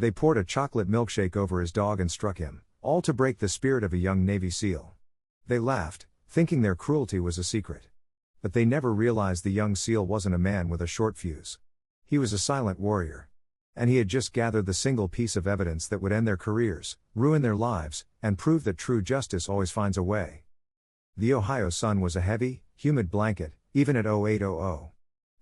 They poured a chocolate milkshake over his dog and struck him, all to break the spirit of a young Navy SEAL. They laughed, thinking their cruelty was a secret. But they never realized the young SEAL wasn't a man with a short fuse. He was a silent warrior. And he had just gathered the single piece of evidence that would end their careers, ruin their lives, and prove that true justice always finds a way. The Ohio sun was a heavy, humid blanket, even at 0800.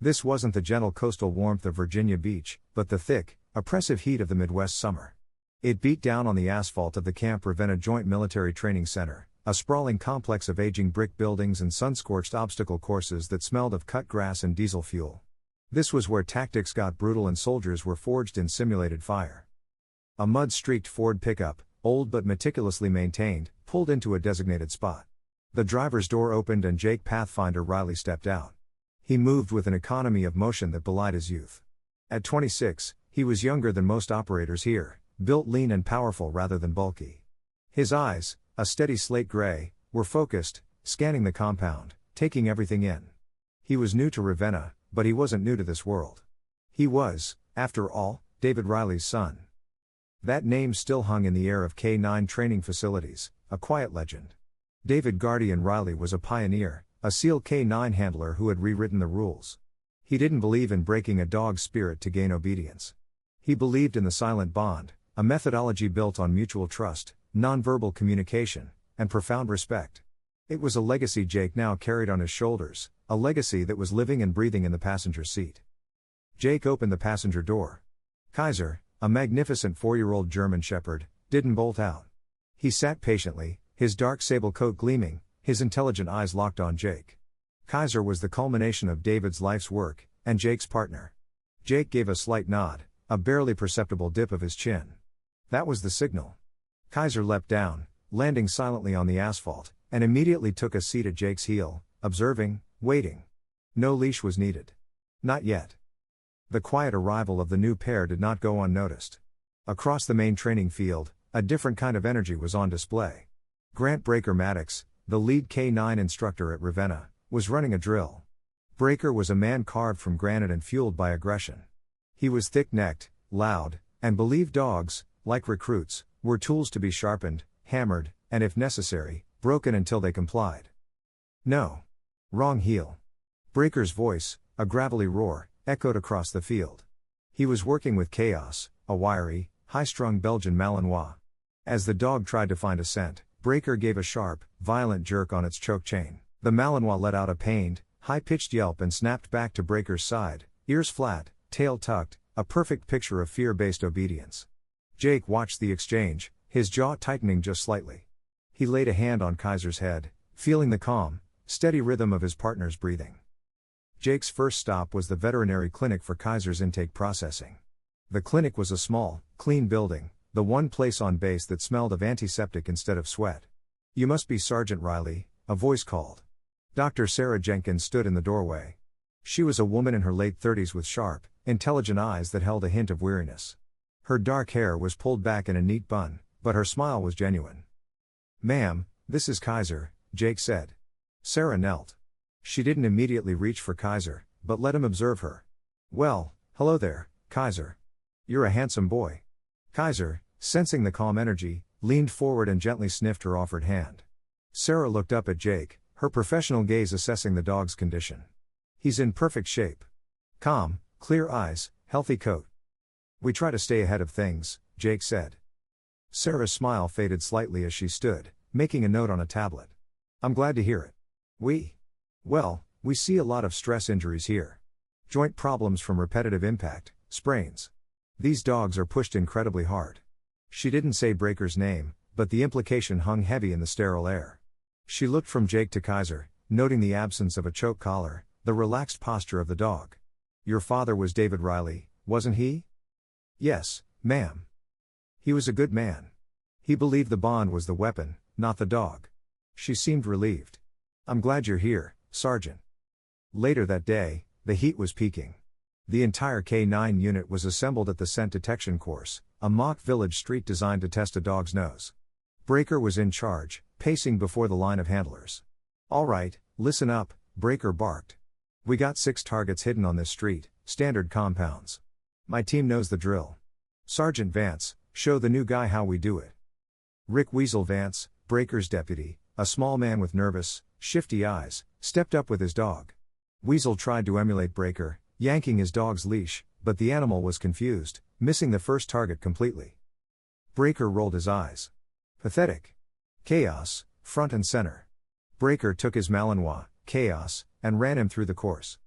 This wasn't the gentle coastal warmth of Virginia Beach, but the thick, oppressive heat of the Midwest summer. It beat down on the asphalt of the Camp Ravenna Joint Military Training Center, a sprawling complex of aging brick buildings and sun-scorched obstacle courses that smelled of cut grass and diesel fuel. This was where tactics got brutal and soldiers were forged in simulated fire. A mud-streaked Ford pickup, old but meticulously maintained, pulled into a designated spot. The driver's door opened and Jake Pathfinder Riley stepped out. He moved with an economy of motion that belied his youth. At 26, he was younger than most operators here, built lean and powerful rather than bulky. His eyes, a steady slate gray, were focused, scanning the compound, taking everything in. He was new to Ravenna, but he wasn't new to this world. He was, after all, David Riley's son. That name still hung in the air of K-9 training facilities, a quiet legend. David Guardian Riley was a pioneer, a SEAL K-9 handler who had rewritten the rules. He didn't believe in breaking a dog's spirit to gain obedience. He believed in the silent bond, a methodology built on mutual trust, nonverbal communication, and profound respect. It was a legacy Jake now carried on his shoulders, a legacy that was living and breathing in the passenger seat. Jake opened the passenger door. Kaiser, a magnificent 4-year-old German shepherd, didn't bolt out. He sat patiently, his dark sable coat gleaming, his intelligent eyes locked on Jake. Kaiser was the culmination of David's life's work, and Jake's partner. Jake gave a slight nod, a barely perceptible dip of his chin. That was the signal. Kaiser leapt down, landing silently on the asphalt, and immediately took a seat at Jake's heel, observing, waiting. No leash was needed. Not yet. The quiet arrival of the new pair did not go unnoticed. Across the main training field, a different kind of energy was on display. Grant Breaker Maddox, the lead K-9 instructor at Ravenna, was running a drill. Breaker was a man carved from granite and fueled by aggression. He was thick-necked, loud, and believed dogs, like recruits, were tools to be sharpened, hammered, and if necessary, broken until they complied. No. Wrong heel. Breaker's voice, a gravelly roar, echoed across the field. He was working with Chaos, a wiry, high-strung Belgian Malinois. As the dog tried to find a scent, Breaker gave a sharp, violent jerk on its choke chain. The Malinois let out a pained, high-pitched yelp and snapped back to Breaker's side, ears flat, tail tucked, a perfect picture of fear-based obedience. Jake watched the exchange, his jaw tightening just slightly. He laid a hand on Kaiser's head, feeling the calm, steady rhythm of his partner's breathing. Jake's first stop was the veterinary clinic for Kaiser's intake processing. The clinic was a small, clean building, the one place on base that smelled of antiseptic instead of sweat. "You must be Sergeant Riley," a voice called. Dr. Sarah Jenkins stood in the doorway. She was a woman in her late 30s with sharp, intelligent eyes that held a hint of weariness. Her dark hair was pulled back in a neat bun, but her smile was genuine. "Ma'am, this is Kaiser," Jake said. Sarah knelt. She didn't immediately reach for Kaiser, but let him observe her. "Well, hello there, Kaiser. You're a handsome boy." Kaiser, sensing the calm energy, leaned forward and gently sniffed her offered hand. Sarah looked up at Jake, her professional gaze assessing the dog's condition. "He's in perfect shape. Calm, clear eyes, healthy coat." "We try to stay ahead of things," Jake said. Sarah's smile faded slightly as she stood, making a note on a tablet. "I'm glad to hear it. We see a lot of stress injuries here. Joint problems from repetitive impact, sprains. These dogs are pushed incredibly hard." She didn't say Breaker's name, but the implication hung heavy in the sterile air. She looked from Jake to Kaiser, noting the absence of a choke collar, the relaxed posture of the dog. "Your father was David Riley, wasn't he?" "Yes, ma'am. He was a good man. He believed the bond was the weapon, not the dog." She seemed relieved. "I'm glad you're here, Sergeant." Later that day, the heat was peaking. The entire K-9 unit was assembled at the scent detection course, a mock village street designed to test a dog's nose. Breaker was in charge, pacing before the line of handlers. "All right, listen up," Breaker barked. "We got 6 targets hidden on this street, standard compounds. My team knows the drill. Sergeant Vance, show the new guy how we do it. Rick Weasel Vance, Breaker's deputy, a small man with nervous, shifty eyes, stepped up with his dog. Weasel tried to emulate Breaker, yanking his dog's leash, but the animal was confused, missing the first target completely. Breaker rolled his eyes. Pathetic. Chaos, front and center. Breaker took his Malinois, Chaos, and ran him through the course.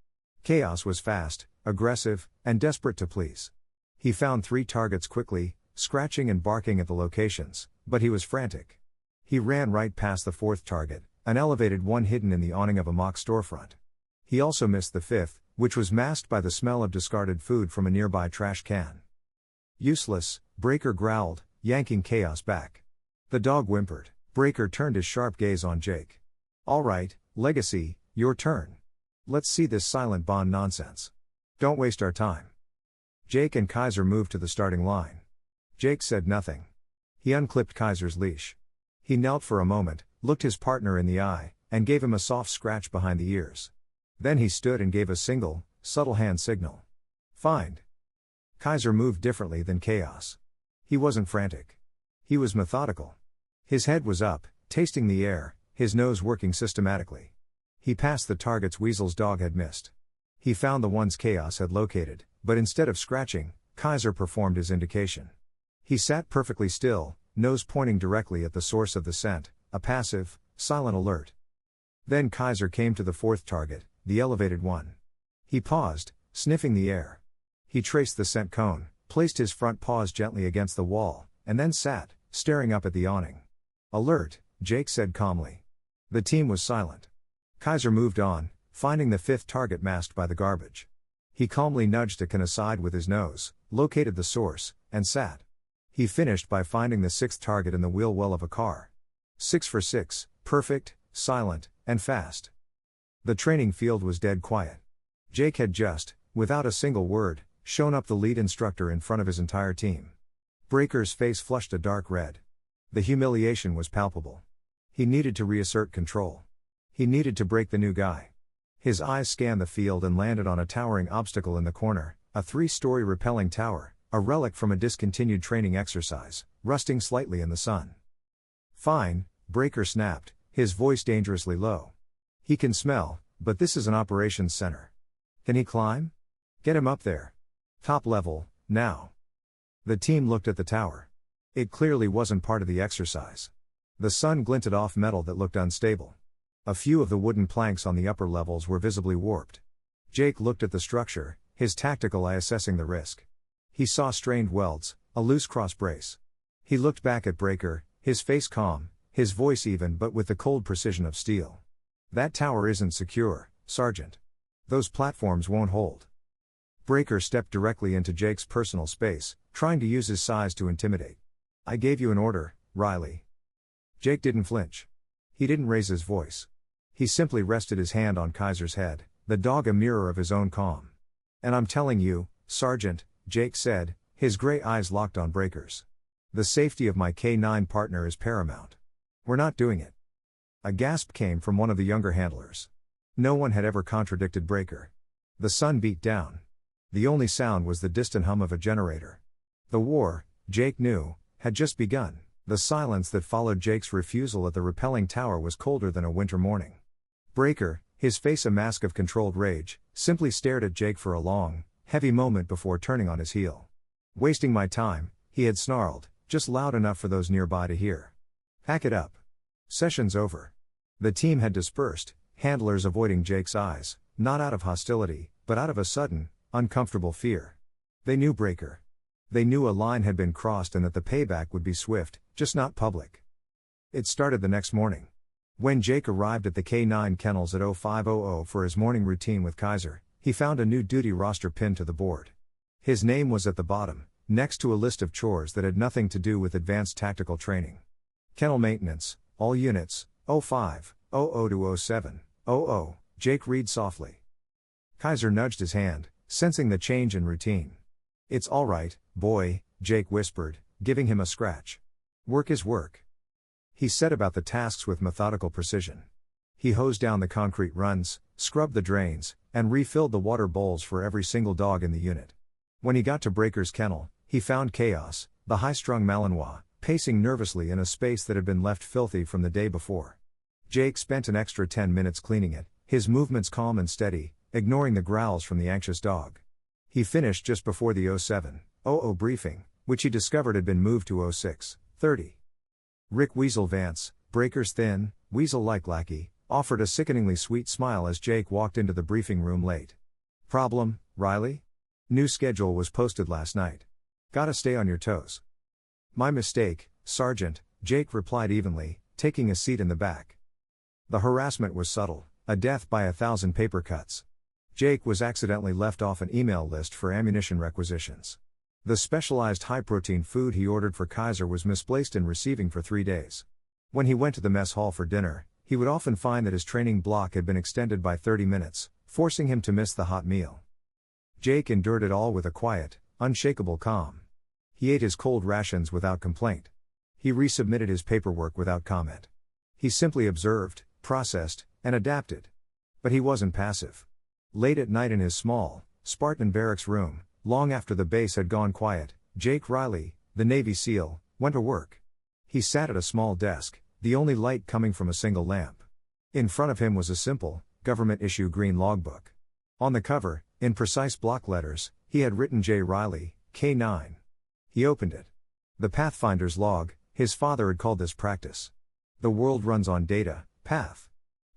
Chaos was fast, aggressive, and desperate to please. He found 3 targets quickly, scratching and barking at the locations, but he was frantic. He ran right past the 4th target, an elevated one hidden in the awning of a mock storefront. He also missed the 5th, which was masked by the smell of discarded food from a nearby trash can. Useless, Breaker growled, yanking Chaos back. The dog whimpered. Breaker turned his sharp gaze on Jake. All right, Legacy, your turn. Let's see this silent bond nonsense. Don't waste our time. Jake and Kaiser moved to the starting line. Jake said nothing. He unclipped Kaiser's leash. He knelt for a moment, looked his partner in the eye, and gave him a soft scratch behind the ears. Then he stood and gave a single, subtle hand signal. Find. Kaiser moved differently than Chaos. He wasn't frantic. He was methodical. His head was up, tasting the air, his nose working systematically. He passed the targets Weasel's dog had missed. He found the ones Chaos had located, but instead of scratching, Kaiser performed his indication. He sat perfectly still, nose pointing directly at the source of the scent, a passive, silent alert. Then Kaiser came to the 4th target, the elevated one. He paused, sniffing the air. He traced the scent cone, placed his front paws gently against the wall, and then sat, staring up at the awning. Alert, Jake said calmly. The team was silent. Kaiser moved on, finding the 5th target masked by the garbage. He calmly nudged a can aside with his nose, located the source, and sat. He finished by finding the 6th target in the wheel well of a car. 6 for 6, perfect, silent, and fast. The training field was dead quiet. Jake had just, without a single word, shown up the lead instructor in front of his entire team. Breaker's face flushed a dark red. The humiliation was palpable. He needed to reassert control. He needed to break the new guy. His eyes scanned the field and landed on a towering obstacle in the corner, a 3-story rappelling tower, a relic from a discontinued training exercise, rusting slightly in the sun. Fine, Breaker snapped, his voice dangerously low. He can smell, but this is an operations center. Can he climb? Get him up there. Top level, now. The team looked at the tower. It clearly wasn't part of the exercise. The sun glinted off metal that looked unstable. A few of the wooden planks on the upper levels were visibly warped. Jake looked at the structure, his tactical eye assessing the risk. He saw strained welds, a loose cross brace. He looked back at Breaker, his face calm, his voice even but with the cold precision of steel. That tower isn't secure, Sergeant. Those platforms won't hold. Breaker stepped directly into Jake's personal space, trying to use his size to intimidate. I gave you an order, Riley. Jake didn't flinch. He didn't raise his voice. He simply rested his hand on Kaiser's head, the dog a mirror of his own calm. And I'm telling you, Sergeant, Jake said, his gray eyes locked on Breaker's. The safety of my K9 partner is paramount. We're not doing it. A gasp came from one of the younger handlers. No one had ever contradicted Breaker. The sun beat down. The only sound was the distant hum of a generator. The war, Jake knew, had just begun. The silence that followed Jake's refusal at the rappelling tower was colder than a winter morning. Breaker, his face a mask of controlled rage, simply stared at Jake for a long, heavy moment before turning on his heel. Wasting my time, he had snarled, just loud enough for those nearby to hear. Pack it up. Session's over. The team had dispersed, handlers avoiding Jake's eyes, not out of hostility, but out of a sudden, uncomfortable fear. They knew Breaker. They knew a line had been crossed and that the payback would be swift, just not public. It started the next morning. When Jake arrived at the K9 kennels at 0500 for his morning routine with Kaiser, he found a new duty roster pinned to the board. His name was at the bottom, next to a list of chores that had nothing to do with advanced tactical training. Kennel maintenance, all units, 0500 to 0700, Jake read softly. Kaiser nudged his hand, sensing the change in routine. It's all right, boy, Jake whispered, giving him a scratch. Work is work. He set about the tasks with methodical precision. He hosed down the concrete runs, scrubbed the drains, and refilled the water bowls for every single dog in the unit. When he got to Breaker's kennel, He found chaos, the high-strung Malinois, pacing nervously in a space that had been left filthy from the day before. Jake spent an extra 10 minutes cleaning it, his movements calm and steady, ignoring the growls from the anxious dog. He finished just before the 07:00 briefing, which he discovered had been moved to 06:30. Rick Weasel Vance, Breaker's thin, weasel-like lackey, offered a sickeningly sweet smile as Jake walked into the briefing room late. "Problem, Riley? New schedule was posted last night. Gotta stay on your toes." "My mistake, Sergeant," Jake replied evenly, taking a seat in the back. The harassment was subtle, a death by 1,000 paper cuts. Jake was accidentally left off an email list for ammunition requisitions. The specialized high-protein food he ordered for Kaiser was misplaced in receiving for 3 days. When he went to the mess hall for dinner, he would often find that his training block had been extended by 30 minutes, forcing him to miss the hot meal. Jake endured it all with a quiet, unshakable calm. He ate his cold rations without complaint. He resubmitted his paperwork without comment. He simply observed, processed, and adapted. But he wasn't passive. Late at night in his small, Spartan barracks room, long after the base had gone quiet, Jake Riley, the Navy SEAL, went to work. He sat at a small desk, the only light coming from a single lamp. In front of him was a simple, government-issue green logbook. On the cover, in precise block letters, he had written J. Riley, K9. He opened it. The Pathfinder's log, his father had called this practice. The world runs on data, path.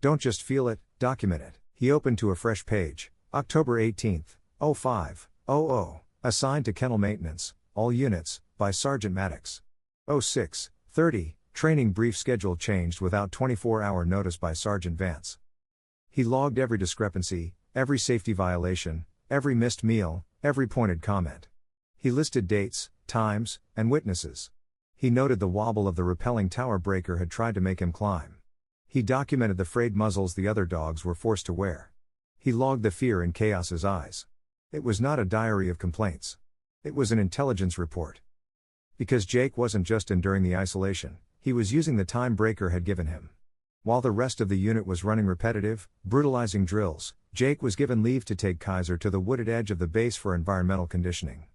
Don't just feel it, document it. He opened to a fresh page, October 18th, 05:00, assigned to kennel maintenance, all units, by Sergeant Maddox. 06:30, training brief schedule changed without 24-hour notice by Sergeant Vance. He logged every discrepancy, every safety violation, every missed meal, every pointed comment. He listed dates, times, and witnesses. He noted the wobble of the rappelling tower Breaker had tried to make him climb. He documented the frayed muzzles the other dogs were forced to wear. He logged the fear in Chaos's eyes. It was not a diary of complaints. It was an intelligence report. Because Jake wasn't just enduring the isolation, he was using the time Breaker had given him. While the rest of the unit was running repetitive, brutalizing drills, Jake was given leave to take Kaiser to the wooded edge of the base for environmental conditioning.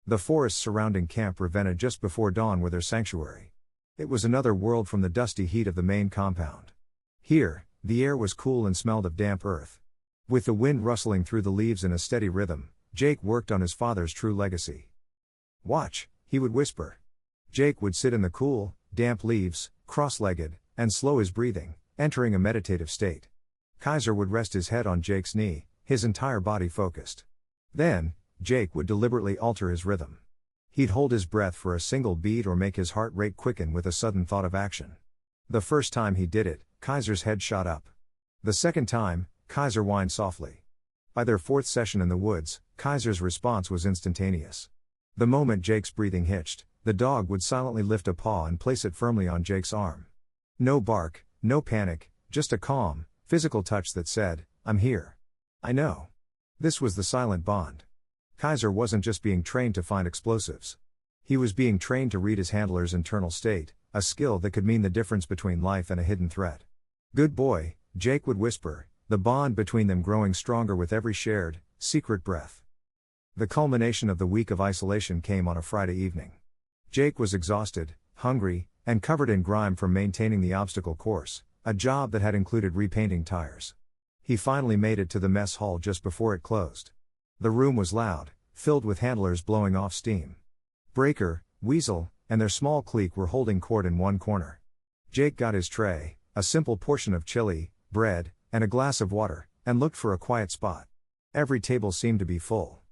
The forests surrounding Camp Ravenna just before dawn were their sanctuary. It was another world from the dusty heat of the main compound. Here, the air was cool and smelled of damp earth. With the wind rustling through the leaves in a steady rhythm, Jake worked on his father's true legacy. "Watch," he would whisper. Jake would sit in the cool, damp leaves, cross-legged, and slow his breathing, entering a meditative state. Kaiser would rest his head on Jake's knee, his entire body focused. Then, Jake would deliberately alter his rhythm. He'd hold his breath for a single beat or make his heart rate quicken with a sudden thought of action. The first time he did it, Kaiser's head shot up. The second time, Kaiser whined softly. By their fourth session in the woods, Kaiser's response was instantaneous. The moment Jake's breathing hitched, the dog would silently lift a paw and place it firmly on Jake's arm. No bark, no panic, just a calm, physical touch that said, "I'm here. I know." This was the silent bond. Kaiser wasn't just being trained to find explosives. He was being trained to read his handler's internal state, a skill that could mean the difference between life and a hidden threat. "Good boy," Jake would whisper, the bond between them growing stronger with every shared, secret breath. The culmination of the week of isolation came on a Friday evening. Jake was exhausted, hungry, and covered in grime from maintaining the obstacle course, a job that had included repainting tires. He finally made it to the mess hall just before it closed. The room was loud, filled with handlers blowing off steam. Breaker, Weasel, and their small clique were holding court in one corner. Jake got his tray, a simple portion of chili, bread, and a glass of water, and looked for a quiet spot. Every table seemed to be full.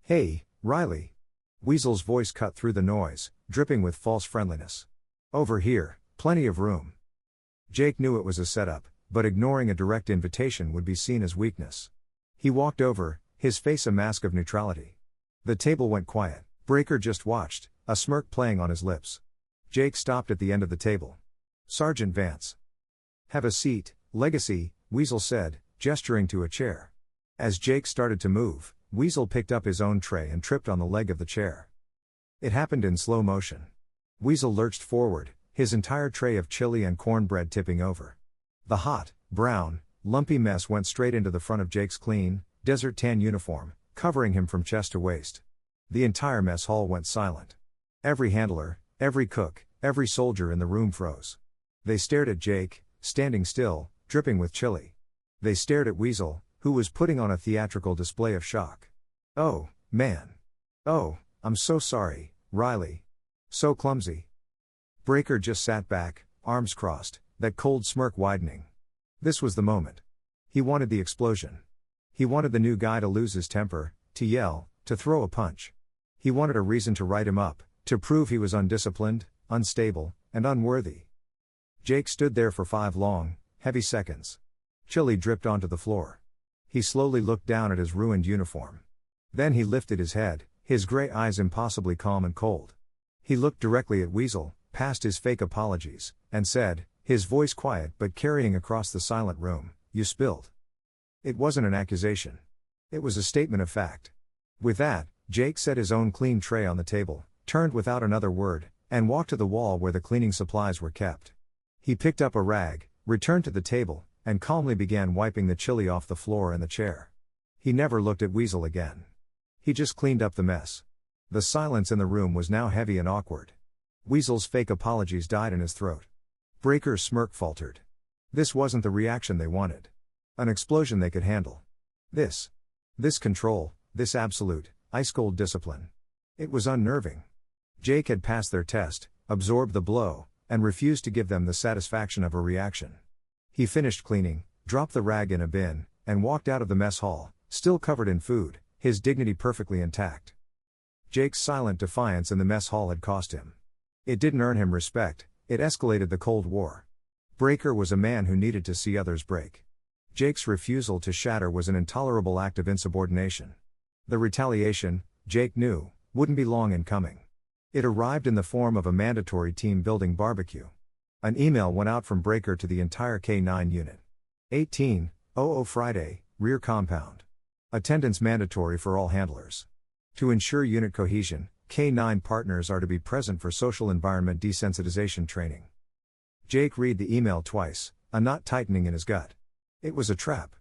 "Hey, Riley." Weasel's voice cut through the noise, dripping with false friendliness. "Over here, plenty of room." Jake knew it was a setup, but ignoring a direct invitation would be seen as weakness. He walked over, his face a mask of neutrality. The table went quiet. Breaker just watched, a smirk playing on his lips. Jake stopped at the end of the table. "Sergeant Vance." "Have a seat, Legacy," Weasel said, gesturing to a chair. As Jake started to move, Weasel picked up his own tray and tripped on the leg of the chair. It happened in slow motion. Weasel lurched forward, his entire tray of chili and cornbread tipping over. The hot, brown, lumpy mess went straight into the front of Jake's clean, desert tan uniform, covering him from chest to waist. The entire mess hall went silent. Every handler, every cook, every soldier in the room froze. They stared at Jake, standing still, dripping with chili. They stared at Weasel, who was putting on a theatrical display of shock. "Oh, man. Oh, I'm so sorry, Riley. So clumsy." Breaker just sat back, arms crossed, that cold smirk widening. This was the moment. He wanted the explosion. He wanted the new guy to lose his temper, to yell, to throw a punch. He wanted a reason to write him up, to prove he was undisciplined, unstable, and unworthy. Jake stood there for 5 long, heavy seconds. Chili dripped onto the floor. He slowly looked down at his ruined uniform. Then he lifted his head, his gray eyes impossibly calm and cold. He looked directly at Weasel, past his fake apologies, and said, his voice quiet but carrying across the silent room, "You spilled." It wasn't an accusation. It was a statement of fact. With that, Jake set his own clean tray on the table, turned without another word, and walked to the wall where the cleaning supplies were kept. He picked up a rag, returned to the table, and calmly began wiping the chili off the floor and the chair. He never looked at Weasel again. He just cleaned up the mess. The silence in the room was now heavy and awkward. Weasel's fake apologies died in his throat. Breaker's smirk faltered. This wasn't the reaction they wanted. An explosion they could handle. This control, this absolute, ice-cold discipline. It was unnerving. Jake had passed their test, absorbed the blow, and refused to give them the satisfaction of a reaction. He finished cleaning, dropped the rag in a bin, and walked out of the mess hall, still covered in food, his dignity perfectly intact. Jake's silent defiance in the mess hall had cost him. It didn't earn him respect, it escalated the Cold War. Breaker was a man who needed to see others break. Jake's refusal to shatter was an intolerable act of insubordination. The retaliation, Jake knew, wouldn't be long in coming. It arrived in the form of a mandatory team-building barbecue. An email went out from Breaker to the entire K9 unit. 18:00 Friday, rear compound. Attendance mandatory for all handlers. To ensure unit cohesion, K9 partners are to be present for social environment desensitization training. Jake read the email twice, a knot tightening in his gut. It was a trap.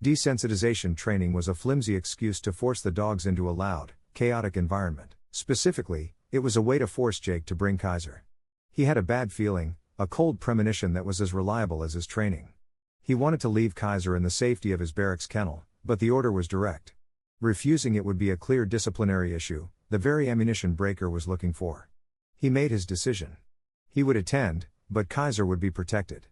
Desensitization training was a flimsy excuse to force the dogs into a loud, chaotic environment. Specifically, it was a way to force Jake to bring Kaiser. He had a bad feeling, a cold premonition that was as reliable as his training. He wanted to leave Kaiser in the safety of his barracks kennel, but the order was direct. Refusing it would be a clear disciplinary issue, the very ammunition Breaker was looking for. He made his decision. He would attend, but Kaiser would be protected.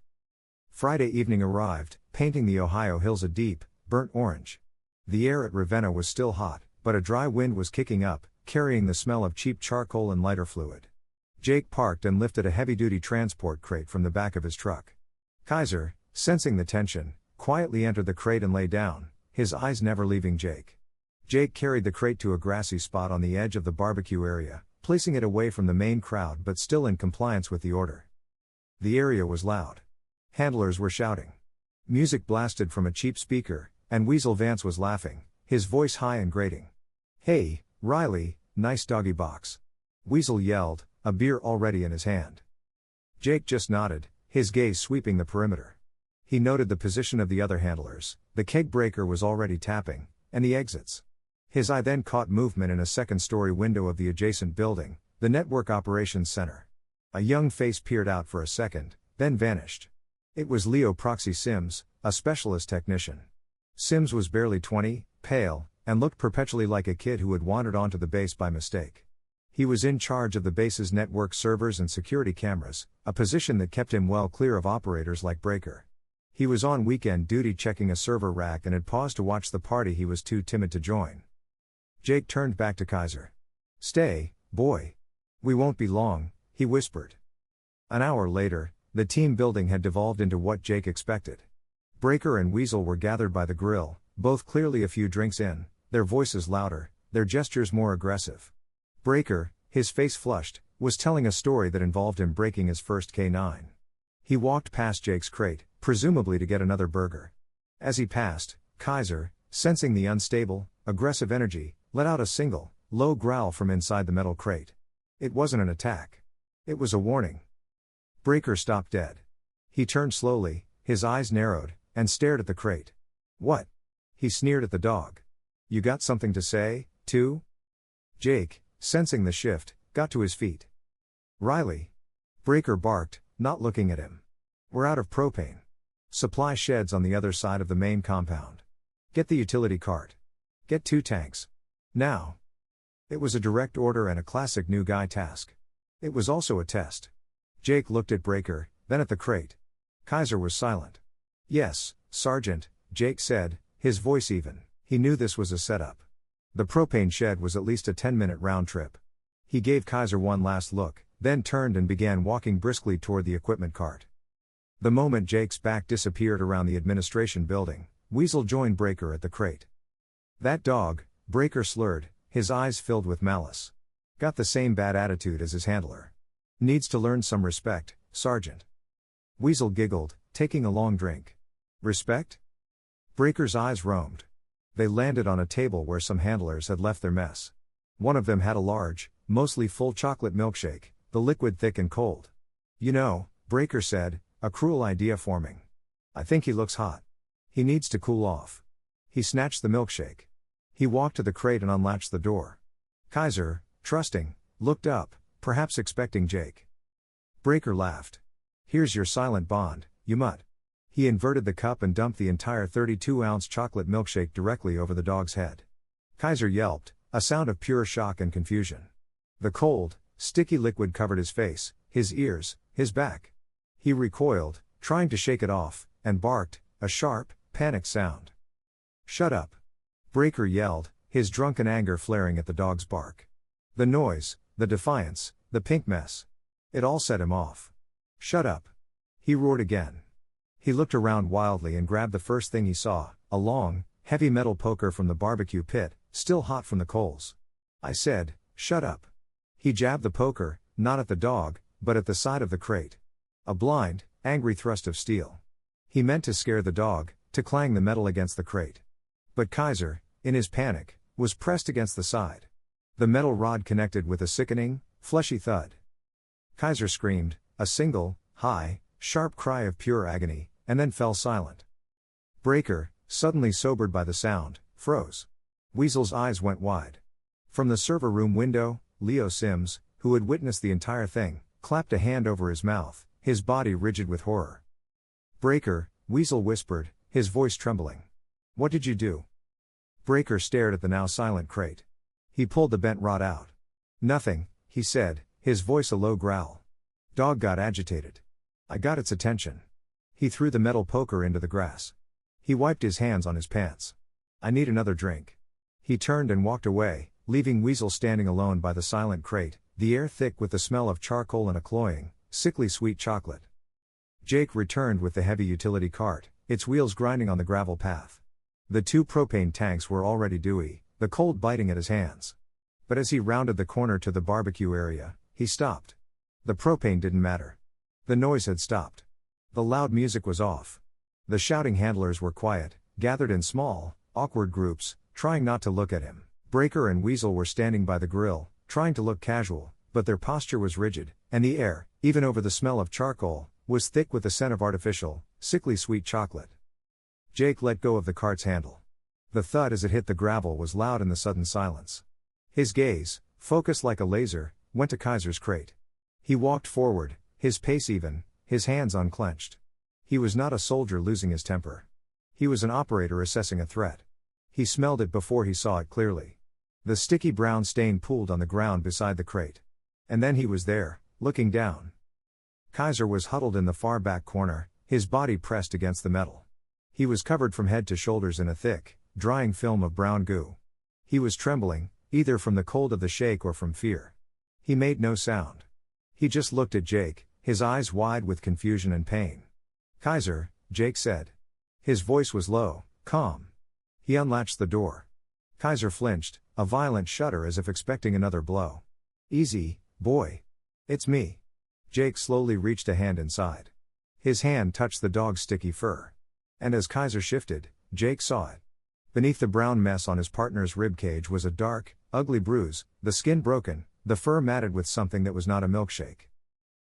Friday evening arrived, painting the Ohio hills a deep, burnt orange. The air at Ravenna was still hot, but a dry wind was kicking up, carrying the smell of cheap charcoal and lighter fluid. Jake parked and lifted a heavy-duty transport crate from the back of his truck. Kaiser, sensing the tension, quietly entered the crate and lay down, his eyes never leaving Jake. Jake carried the crate to a grassy spot on the edge of the barbecue area, placing it away from the main crowd but still in compliance with the order. The area was loud. Handlers were shouting. Music blasted from a cheap speaker, and Weasel Vance was laughing, his voice high and grating. "Hey, Riley, nice doggy box." Weasel yelled, a beer already in his hand. Jake just nodded, his gaze sweeping the perimeter. He noted the position of the other handlers, the keg breaker was already tapping, and the exits. His eye then caught movement in a second-story window of the adjacent building, the Network Operations Center. A young face peered out for a second, then vanished. It was Leo Proxy Sims, a specialist technician. Sims was barely 20, pale, and looked perpetually like a kid who had wandered onto the base by mistake. He was in charge of the base's network servers and security cameras, a position that kept him well clear of operators like Breaker. He was on weekend duty checking a server rack and had paused to watch the party he was too timid to join. Jake turned back to Kaiser. "Stay, boy. We won't be long," he whispered. An hour later, the team building had devolved into what Jake expected. Breaker and Weasel were gathered by the grill, both clearly a few drinks in, their voices louder, their gestures more aggressive. Breaker, his face flushed, was telling a story that involved him breaking his first K9. He walked past Jake's crate, presumably to get another burger. As he passed, Kaiser, sensing the unstable, aggressive energy, let out a single, low growl from inside the metal crate. It wasn't an attack. It was a warning. Breaker stopped dead. He turned slowly, his eyes narrowed, and stared at the crate. "What?" He sneered at the dog. "You got something to say, too?" Jake, sensing the shift, got to his feet. Riley. Breaker barked, not looking at him. We're out of propane. Supply sheds on the other side of the main compound. Get the utility cart. Get 2 tanks. Now. It was a direct order and a classic new guy task. It was also a test. Jake looked at Breaker, then at the crate. Kaiser was silent. Yes, Sergeant, Jake said, his voice even. He knew this was a setup. The propane shed was at least a 10-minute round trip. He gave Kaiser one last look, then turned and began walking briskly toward the equipment cart. The moment Jake's back disappeared around the administration building, Weasel joined Breaker at the crate. That dog, Breaker slurred, his eyes filled with malice. Got the same bad attitude as his handler. Needs to learn some respect, Sergeant. Weasel giggled, taking a long drink. Respect? Breaker's eyes roamed. They landed on a table where some handlers had left their mess. One of them had a large, mostly full chocolate milkshake, the liquid thick and cold. You know, Breaker said, a cruel idea forming. I think he looks hot. He needs to cool off. He snatched the milkshake. He walked to the crate and unlatched the door. Kaiser, trusting, looked up, perhaps expecting Jake. Breaker laughed. Here's your silent bond, you mutt. He inverted the cup and dumped the entire 32-ounce chocolate milkshake directly over the dog's head. Kaiser yelped, a sound of pure shock and confusion. The cold, sticky liquid covered his face, his ears, his back. He recoiled, trying to shake it off, and barked, a sharp, panicked sound. Shut up. Breaker yelled, his drunken anger flaring at the dog's bark. The noise, the defiance, the pink mess. It all set him off. Shut up. He roared again. He looked around wildly and grabbed the first thing he saw, a long, heavy metal poker from the barbecue pit, still hot from the coals. I said, shut up. He jabbed the poker, not at the dog, but at the side of the crate. A blind, angry thrust of steel. He meant to scare the dog, to clang the metal against the crate. But Kaiser, in his panic, was pressed against the side. The metal rod connected with a sickening, fleshy thud. Kaiser screamed, a single, high, sharp cry of pure agony, and then fell silent. Breaker, suddenly sobered by the sound, froze. Weasel's eyes went wide. From the server room window, Leo Sims, who had witnessed the entire thing, clapped a hand over his mouth, his body rigid with horror. Breaker, Weasel whispered, his voice trembling. What did you do? Breaker stared at the now silent crate. He pulled the bent rod out. Nothing, he said, his voice a low growl. Dog got agitated. I got its attention. He threw the metal poker into the grass. He wiped his hands on his pants. I need another drink. He turned and walked away, leaving Weasel standing alone by the silent crate, the air thick with the smell of charcoal and a cloying, sickly sweet chocolate. Jake returned with the heavy utility cart, its wheels grinding on the gravel path. The 2 propane tanks were already dewy, the cold biting at his hands. But as he rounded the corner to the barbecue area, he stopped. The propane didn't matter. The noise had stopped. The loud music was off. The shouting handlers were quiet, gathered in small, awkward groups, trying not to look at him. Breaker and Weasel were standing by the grill, trying to look casual, but their posture was rigid, and the air, even over the smell of charcoal, was thick with the scent of artificial, sickly sweet chocolate. Jake let go of the cart's handle. The thud as it hit the gravel was loud in the sudden silence. His gaze, focused like a laser, went to Kaiser's crate. He walked forward, his pace even, his hands unclenched. He was not a soldier losing his temper. He was an operator assessing a threat. He smelled it before he saw it clearly. The sticky brown stain pooled on the ground beside the crate. And then he was there, looking down. Kaiser was huddled in the far back corner, his body pressed against the metal. He was covered from head to shoulders in a thick, drying film of brown goo. He was trembling, either from the cold of the shake or from fear. He made no sound. He just looked at Jake, his eyes wide with confusion and pain. Kaiser, Jake said. His voice was low, calm. He unlatched the door. Kaiser flinched, a violent shudder as if expecting another blow. Easy, boy. It's me. Jake slowly reached a hand inside. His hand touched the dog's sticky fur. And as Kaiser shifted, Jake saw it. Beneath the brown mess on his partner's ribcage was a dark, ugly bruise, the skin broken, the fur matted with something that was not a milkshake.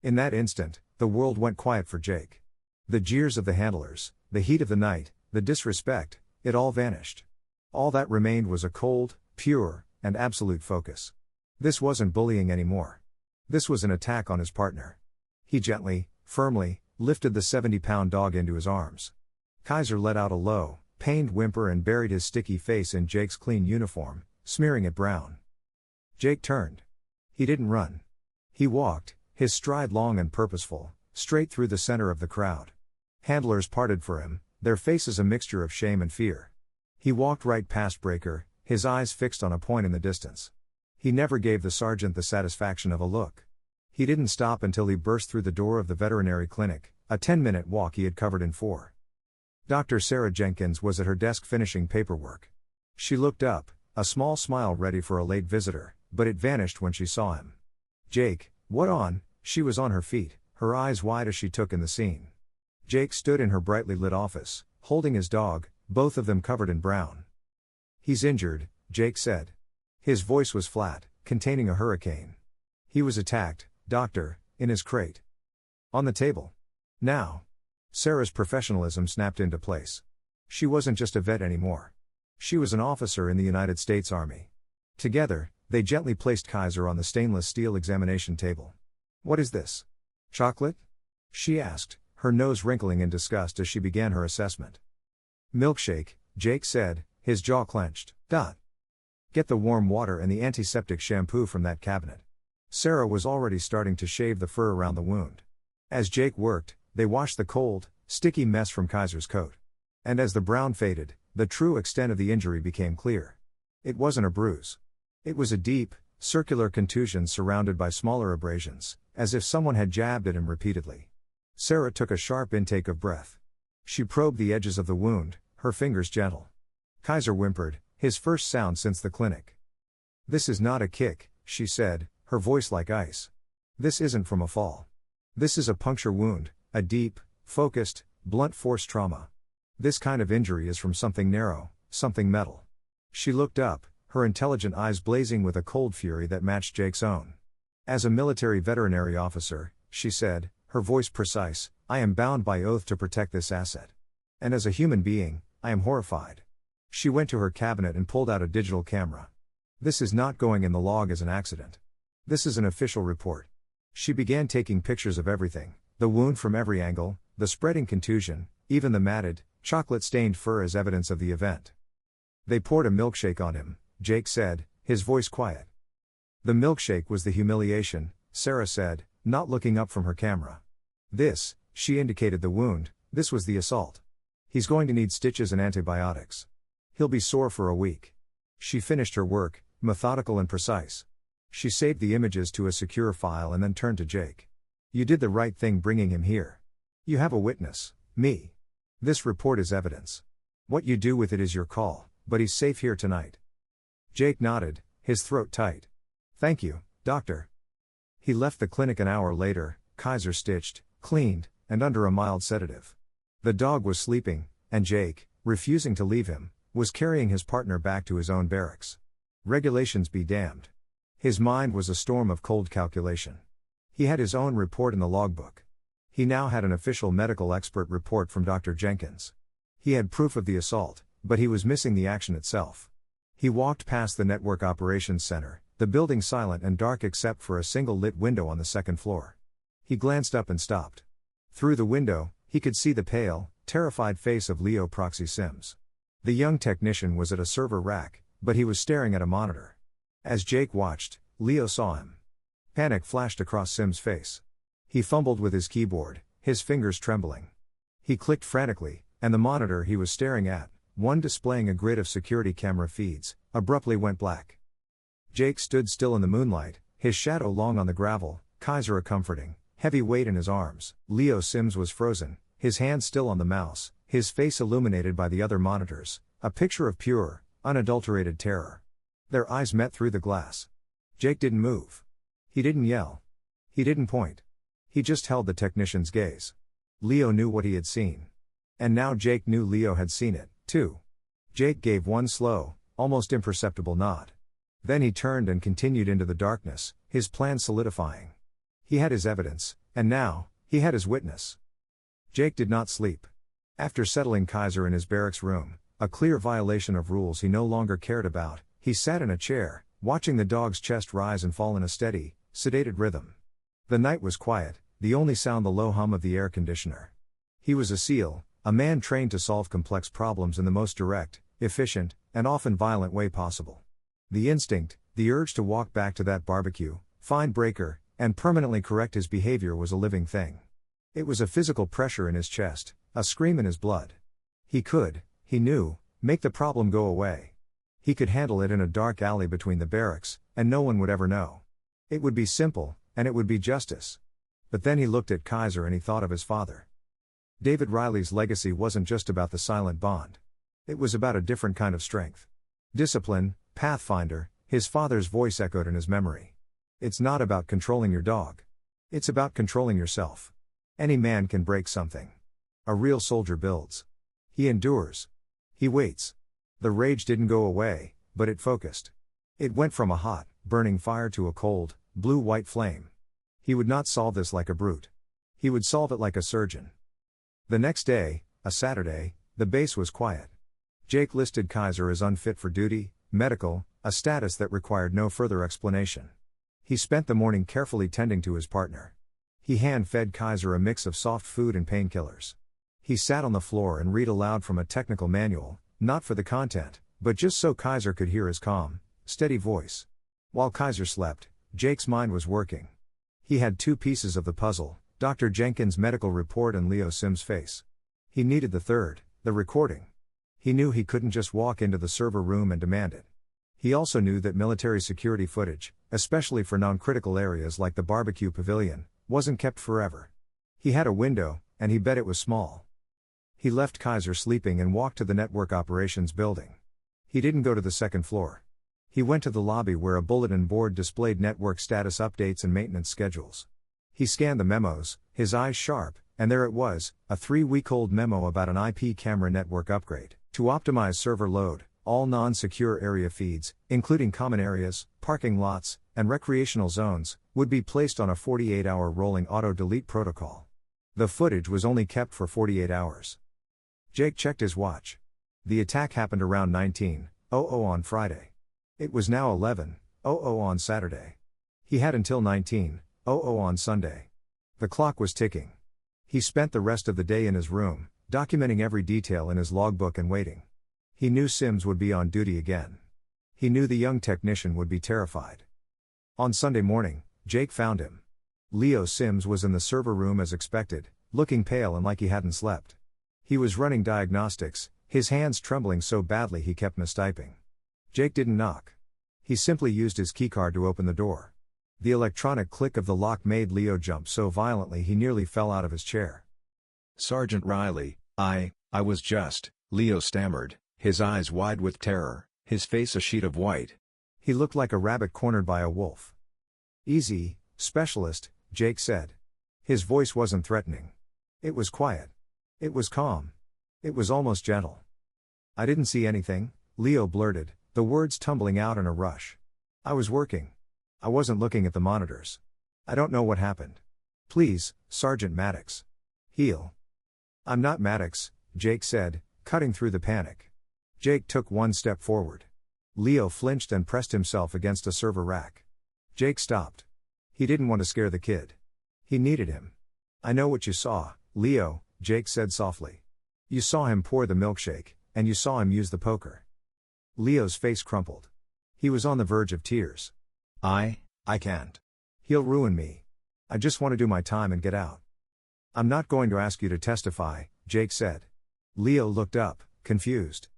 In that instant, the world went quiet for Jake. The jeers of the handlers, the heat of the night, the disrespect, it all vanished. All that remained was a cold, pure, and absolute focus. This wasn't bullying anymore. This was an attack on his partner. He gently, firmly, lifted the 70-pound dog into his arms. Kaiser let out a low, pained whimper and buried his sticky face in Jake's clean uniform, smearing it brown. Jake turned. He didn't run. He walked, his stride long and purposeful, straight through the center of the crowd. Handlers parted for him, their faces a mixture of shame and fear. He walked right past Breaker, his eyes fixed on a point in the distance. He never gave the sergeant the satisfaction of a look. He didn't stop until he burst through the door of the veterinary clinic, a 10-minute walk he had covered in 4. Dr. Sarah Jenkins was at her desk finishing paperwork. She looked up, a small smile ready for a late visitor, but it vanished when she saw him. Jake, what on? She was on her feet, her eyes wide as she took in the scene. Jake stood in her brightly lit office, holding his dog, both of them covered in brown. He's injured, Jake said. His voice was flat, containing a hurricane. He was attacked, doctor, in his crate. On the table. Now. Sarah's professionalism snapped into place. She wasn't just a vet anymore. She was an officer in the United States Army. Together, they gently placed Kaiser on the stainless steel examination table. What is this? Chocolate? She asked, her nose wrinkling in disgust as she began her assessment. Milkshake, Jake said, his jaw clenched. Get the warm water and the antiseptic shampoo from that cabinet. Sarah was already starting to shave the fur around the wound. As Jake worked, they washed the cold, sticky mess from Kaiser's coat. And as the brown faded, the true extent of the injury became clear. It wasn't a bruise. It was a deep, circular contusion surrounded by smaller abrasions, as if someone had jabbed at him repeatedly. Sarah took a sharp intake of breath. She probed the edges of the wound, her fingers gentle. Kaiser whimpered, his first sound since the clinic. This is not a kick, she said, her voice like ice. This isn't from a fall. This is a puncture wound, a deep, focused, blunt force trauma. This kind of injury is from something narrow, something metal. She looked up, her intelligent eyes blazing with a cold fury that matched Jake's own. As a military veterinary officer, she said, her voice precise, I am bound by oath to protect this asset. And as a human being, I am horrified. She went to her cabinet and pulled out a digital camera. This is not going in the log as an accident. This is an official report. She began taking pictures of everything, the wound from every angle, the spreading contusion, even the matted, chocolate-stained fur as evidence of the event. They poured a milkshake on him, Jake said, his voice quiet. The milkshake was the humiliation, Sarah said, not looking up from her camera. This, she indicated the wound, this was the assault. He's going to need stitches and antibiotics. He'll be sore for a week. She finished her work, methodical and precise. She saved the images to a secure file and then turned to Jake. You did the right thing bringing him here. You have a witness, me. This report is evidence. What you do with it is your call, but he's safe here tonight. Jake nodded, his throat tight. Thank you, doctor. He left the clinic an hour later, Kaiser stitched, cleaned, and under a mild sedative. The dog was sleeping, and Jake, refusing to leave him, was carrying his partner back to his own barracks. Regulations be damned. His mind was a storm of cold calculation. He had his own report in the logbook. He now had an official medical expert report from Dr. Jenkins. He had proof of the assault, but he was missing the action itself. He walked past the Network Operations Center, the building silent and dark except for a single lit window on the second floor. He glanced up and stopped. Through the window, he could see the pale, terrified face of Leo Proxy Sims. The young technician was at a server rack, but he was staring at a monitor. As Jake watched, Leo saw him. Panic flashed across Sims' face. He fumbled with his keyboard, his fingers trembling. He clicked frantically, and the monitor he was staring at, one displaying a grid of security camera feeds, abruptly went black. Jake stood still in the moonlight, his shadow long on the gravel, Kaiser a comforting, heavy weight in his arms. Leo Sims was frozen, his hand still on the mouse, his face illuminated by the other monitors, a picture of pure, unadulterated terror. Their eyes met through the glass. Jake didn't move. He didn't yell. He didn't point. He just held the technician's gaze. Leo knew what he had seen. And now Jake knew Leo had seen it, too. Jake gave one slow, almost imperceptible nod. Then he turned and continued into the darkness, his plan solidifying. He had his evidence, and now, he had his witness. Jake did not sleep. After settling Kaiser in his barracks room, a clear violation of rules he no longer cared about, he sat in a chair, watching the dog's chest rise and fall in a steady, sedated rhythm. The night was quiet, the only sound the low hum of the air conditioner. He was a SEAL, a man trained to solve complex problems in the most direct, efficient, and often violent way possible. The instinct, the urge to walk back to that barbecue, find Breaker, and permanently correct his behavior was a living thing. It was a physical pressure in his chest, a scream in his blood. He could, he knew, make the problem go away. He could handle it in a dark alley between the barracks, and no one would ever know. It would be simple, and it would be justice. But then he looked at Kaiser and he thought of his father. David Riley's legacy wasn't just about the silent bond. It was about a different kind of strength. Discipline, pathfinder, his father's voice echoed in his memory. It's not about controlling your dog. It's about controlling yourself. Any man can break something. A real soldier builds. He endures. He waits. The rage didn't go away, but it focused. It went from a hot, burning fire to a cold, blue-white flame. He would not solve this like a brute. He would solve it like a surgeon. The next day, a Saturday, the base was quiet. Jake listed Kaiser as unfit for duty, medical, a status that required no further explanation. He spent the morning carefully tending to his partner. He hand-fed Kaiser a mix of soft food and painkillers. He sat on the floor and read aloud from a technical manual, not for the content, but just so Kaiser could hear his calm, steady voice. While Kaiser slept, Jake's mind was working. He had two pieces of the puzzle, Dr. Jenkins' medical report and Leo Sims' face. He needed the third, the recording. He knew he couldn't just walk into the server room and demand it. He also knew that military security footage, especially for non-critical areas like the barbecue pavilion, wasn't kept forever. He had a window, and he bet it was small. He left Kaiser sleeping and walked to the network operations building. He didn't go to the second floor. He went to the lobby where a bulletin board displayed network status updates and maintenance schedules. He scanned the memos, his eyes sharp, and there it was, a 3-week-old memo about an IP camera network upgrade. To optimize server load, all non-secure area feeds, including common areas, parking lots, and recreational zones, would be placed on a 48-hour rolling auto-delete protocol. The footage was only kept for 48 hours. Jake checked his watch. The attack happened around 19:00 on Friday. It was now 11:00 on Saturday. He had until 19:00 on Sunday. The clock was ticking. He spent the rest of the day in his room, documenting every detail in his logbook and waiting. He knew Sims would be on duty again. He knew the young technician would be terrified. On Sunday morning, Jake found him. Leo Sims was in the server room as expected, looking pale and like he hadn't slept. He was running diagnostics, his hands trembling so badly he kept mistyping. Jake didn't knock. He simply used his keycard to open the door. The electronic click of the lock made Leo jump so violently he nearly fell out of his chair. "Sergeant Riley, I was just," Leo stammered, his eyes wide with terror, his face a sheet of white. He looked like a rabbit cornered by a wolf. "Easy, specialist," Jake said. His voice wasn't threatening. It was quiet. It was calm. It was almost gentle. "I didn't see anything," Leo blurted, the words tumbling out in a rush. "I was working. I wasn't looking at the monitors. I don't know what happened. Please, Sergeant Maddox. Heal." "I'm not Maddox," Jake said, cutting through the panic. Jake took one step forward. Leo flinched and pressed himself against a server rack. Jake stopped. He didn't want to scare the kid. He needed him. "I know what you saw, Leo," Jake said softly. "You saw him pour the milkshake, and you saw him use the poker." Leo's face crumpled. He was on the verge of tears. I can't. He'll ruin me. I just want to do my time and get out." "I'm not going to ask you to testify," Jake said. Leo looked up, confused.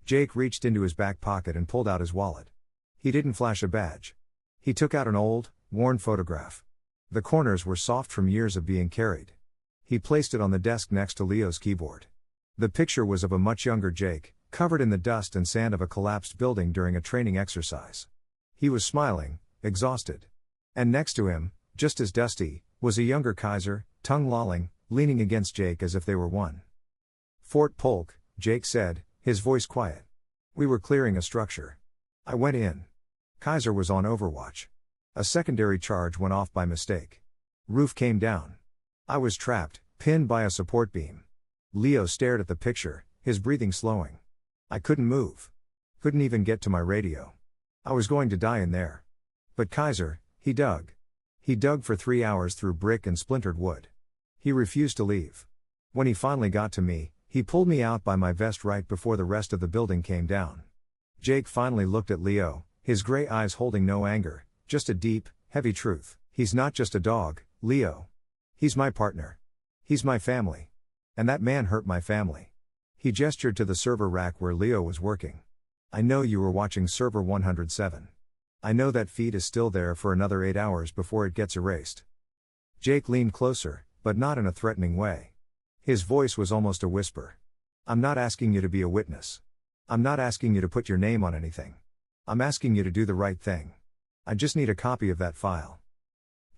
Jake reached into his back pocket and pulled out his wallet. He didn't flash a badge. He took out an old, worn photograph. The corners were soft from years of being carried. He placed it on the desk next to Leo's keyboard. The picture was of a much younger Jake, covered in the dust and sand of a collapsed building during a training exercise. He was smiling, exhausted. And next to him, just as dusty, was a younger Kaiser, tongue lolling, leaning against Jake as if they were one. "Fort Polk," Jake said, his voice quiet. "We were clearing a structure. I went in. Kaiser was on overwatch. A secondary charge went off by mistake. Roof came down. I was trapped, pinned by a support beam." Leo stared at the picture, his breathing slowing. "I couldn't move. Couldn't even get to my radio. I was going to die in there. But Kaiser, he dug. He dug for 3 hours through brick and splintered wood. He refused to leave. When he finally got to me, he pulled me out by my vest right before the rest of the building came down. Jake finally looked at Leo, his gray eyes holding no anger, just a deep, heavy truth. He's not just a dog, Leo. He's my partner. He's my family. And that man hurt my family. He gestured to the server rack where Leo was working. I know you were watching server 107. I know that feed is still there for another 8 hours before it gets erased. Jake leaned closer, but not in a threatening way. His voice was almost a whisper. I'm not asking you to be a witness. I'm not asking you to put your name on anything. I'm asking you to do the right thing. I just need a copy of that file.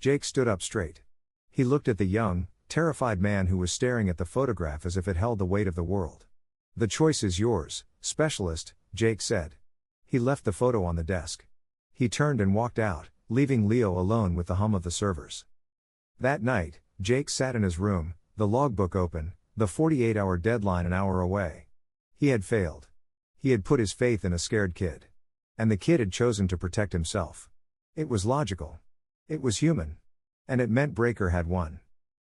Jake stood up straight. He looked at the young, terrified man who was staring at the photograph as if it held the weight of the world. The choice is yours, specialist, Jake said. He left the photo on the desk. He turned and walked out, leaving Leo alone with the hum of the servers. That night, Jake sat in his room, the logbook open, the 48-hour deadline an hour away. He had failed. He had put his faith in a scared kid. And the kid had chosen to protect himself. It was logical. It was human. And it meant Breaker had won.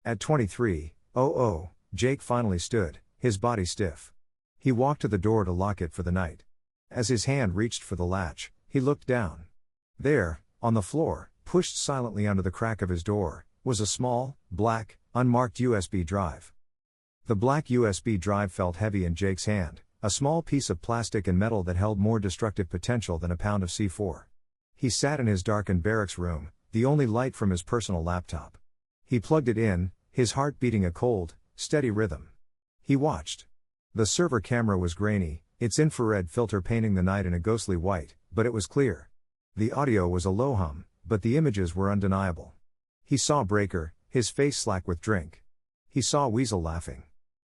At 23:00, Jake finally stood, his body stiff. He walked to the door to lock it for the night. As his hand reached for the latch, he looked down. There, on the floor, pushed silently under the crack of his door, was a small, black, unmarked USB drive. The black USB drive felt heavy in Jake's hand, a small piece of plastic and metal that held more destructive potential than a pound of C4. He sat in his darkened barracks room, the only light from his personal laptop. He plugged it in, his heart beating a cold, steady rhythm. He watched. The server camera was grainy, its infrared filter painting the night in a ghostly white, but it was clear. The audio was a low hum, but the images were undeniable. He saw Breaker, his face slack with drink. He saw Weasel laughing.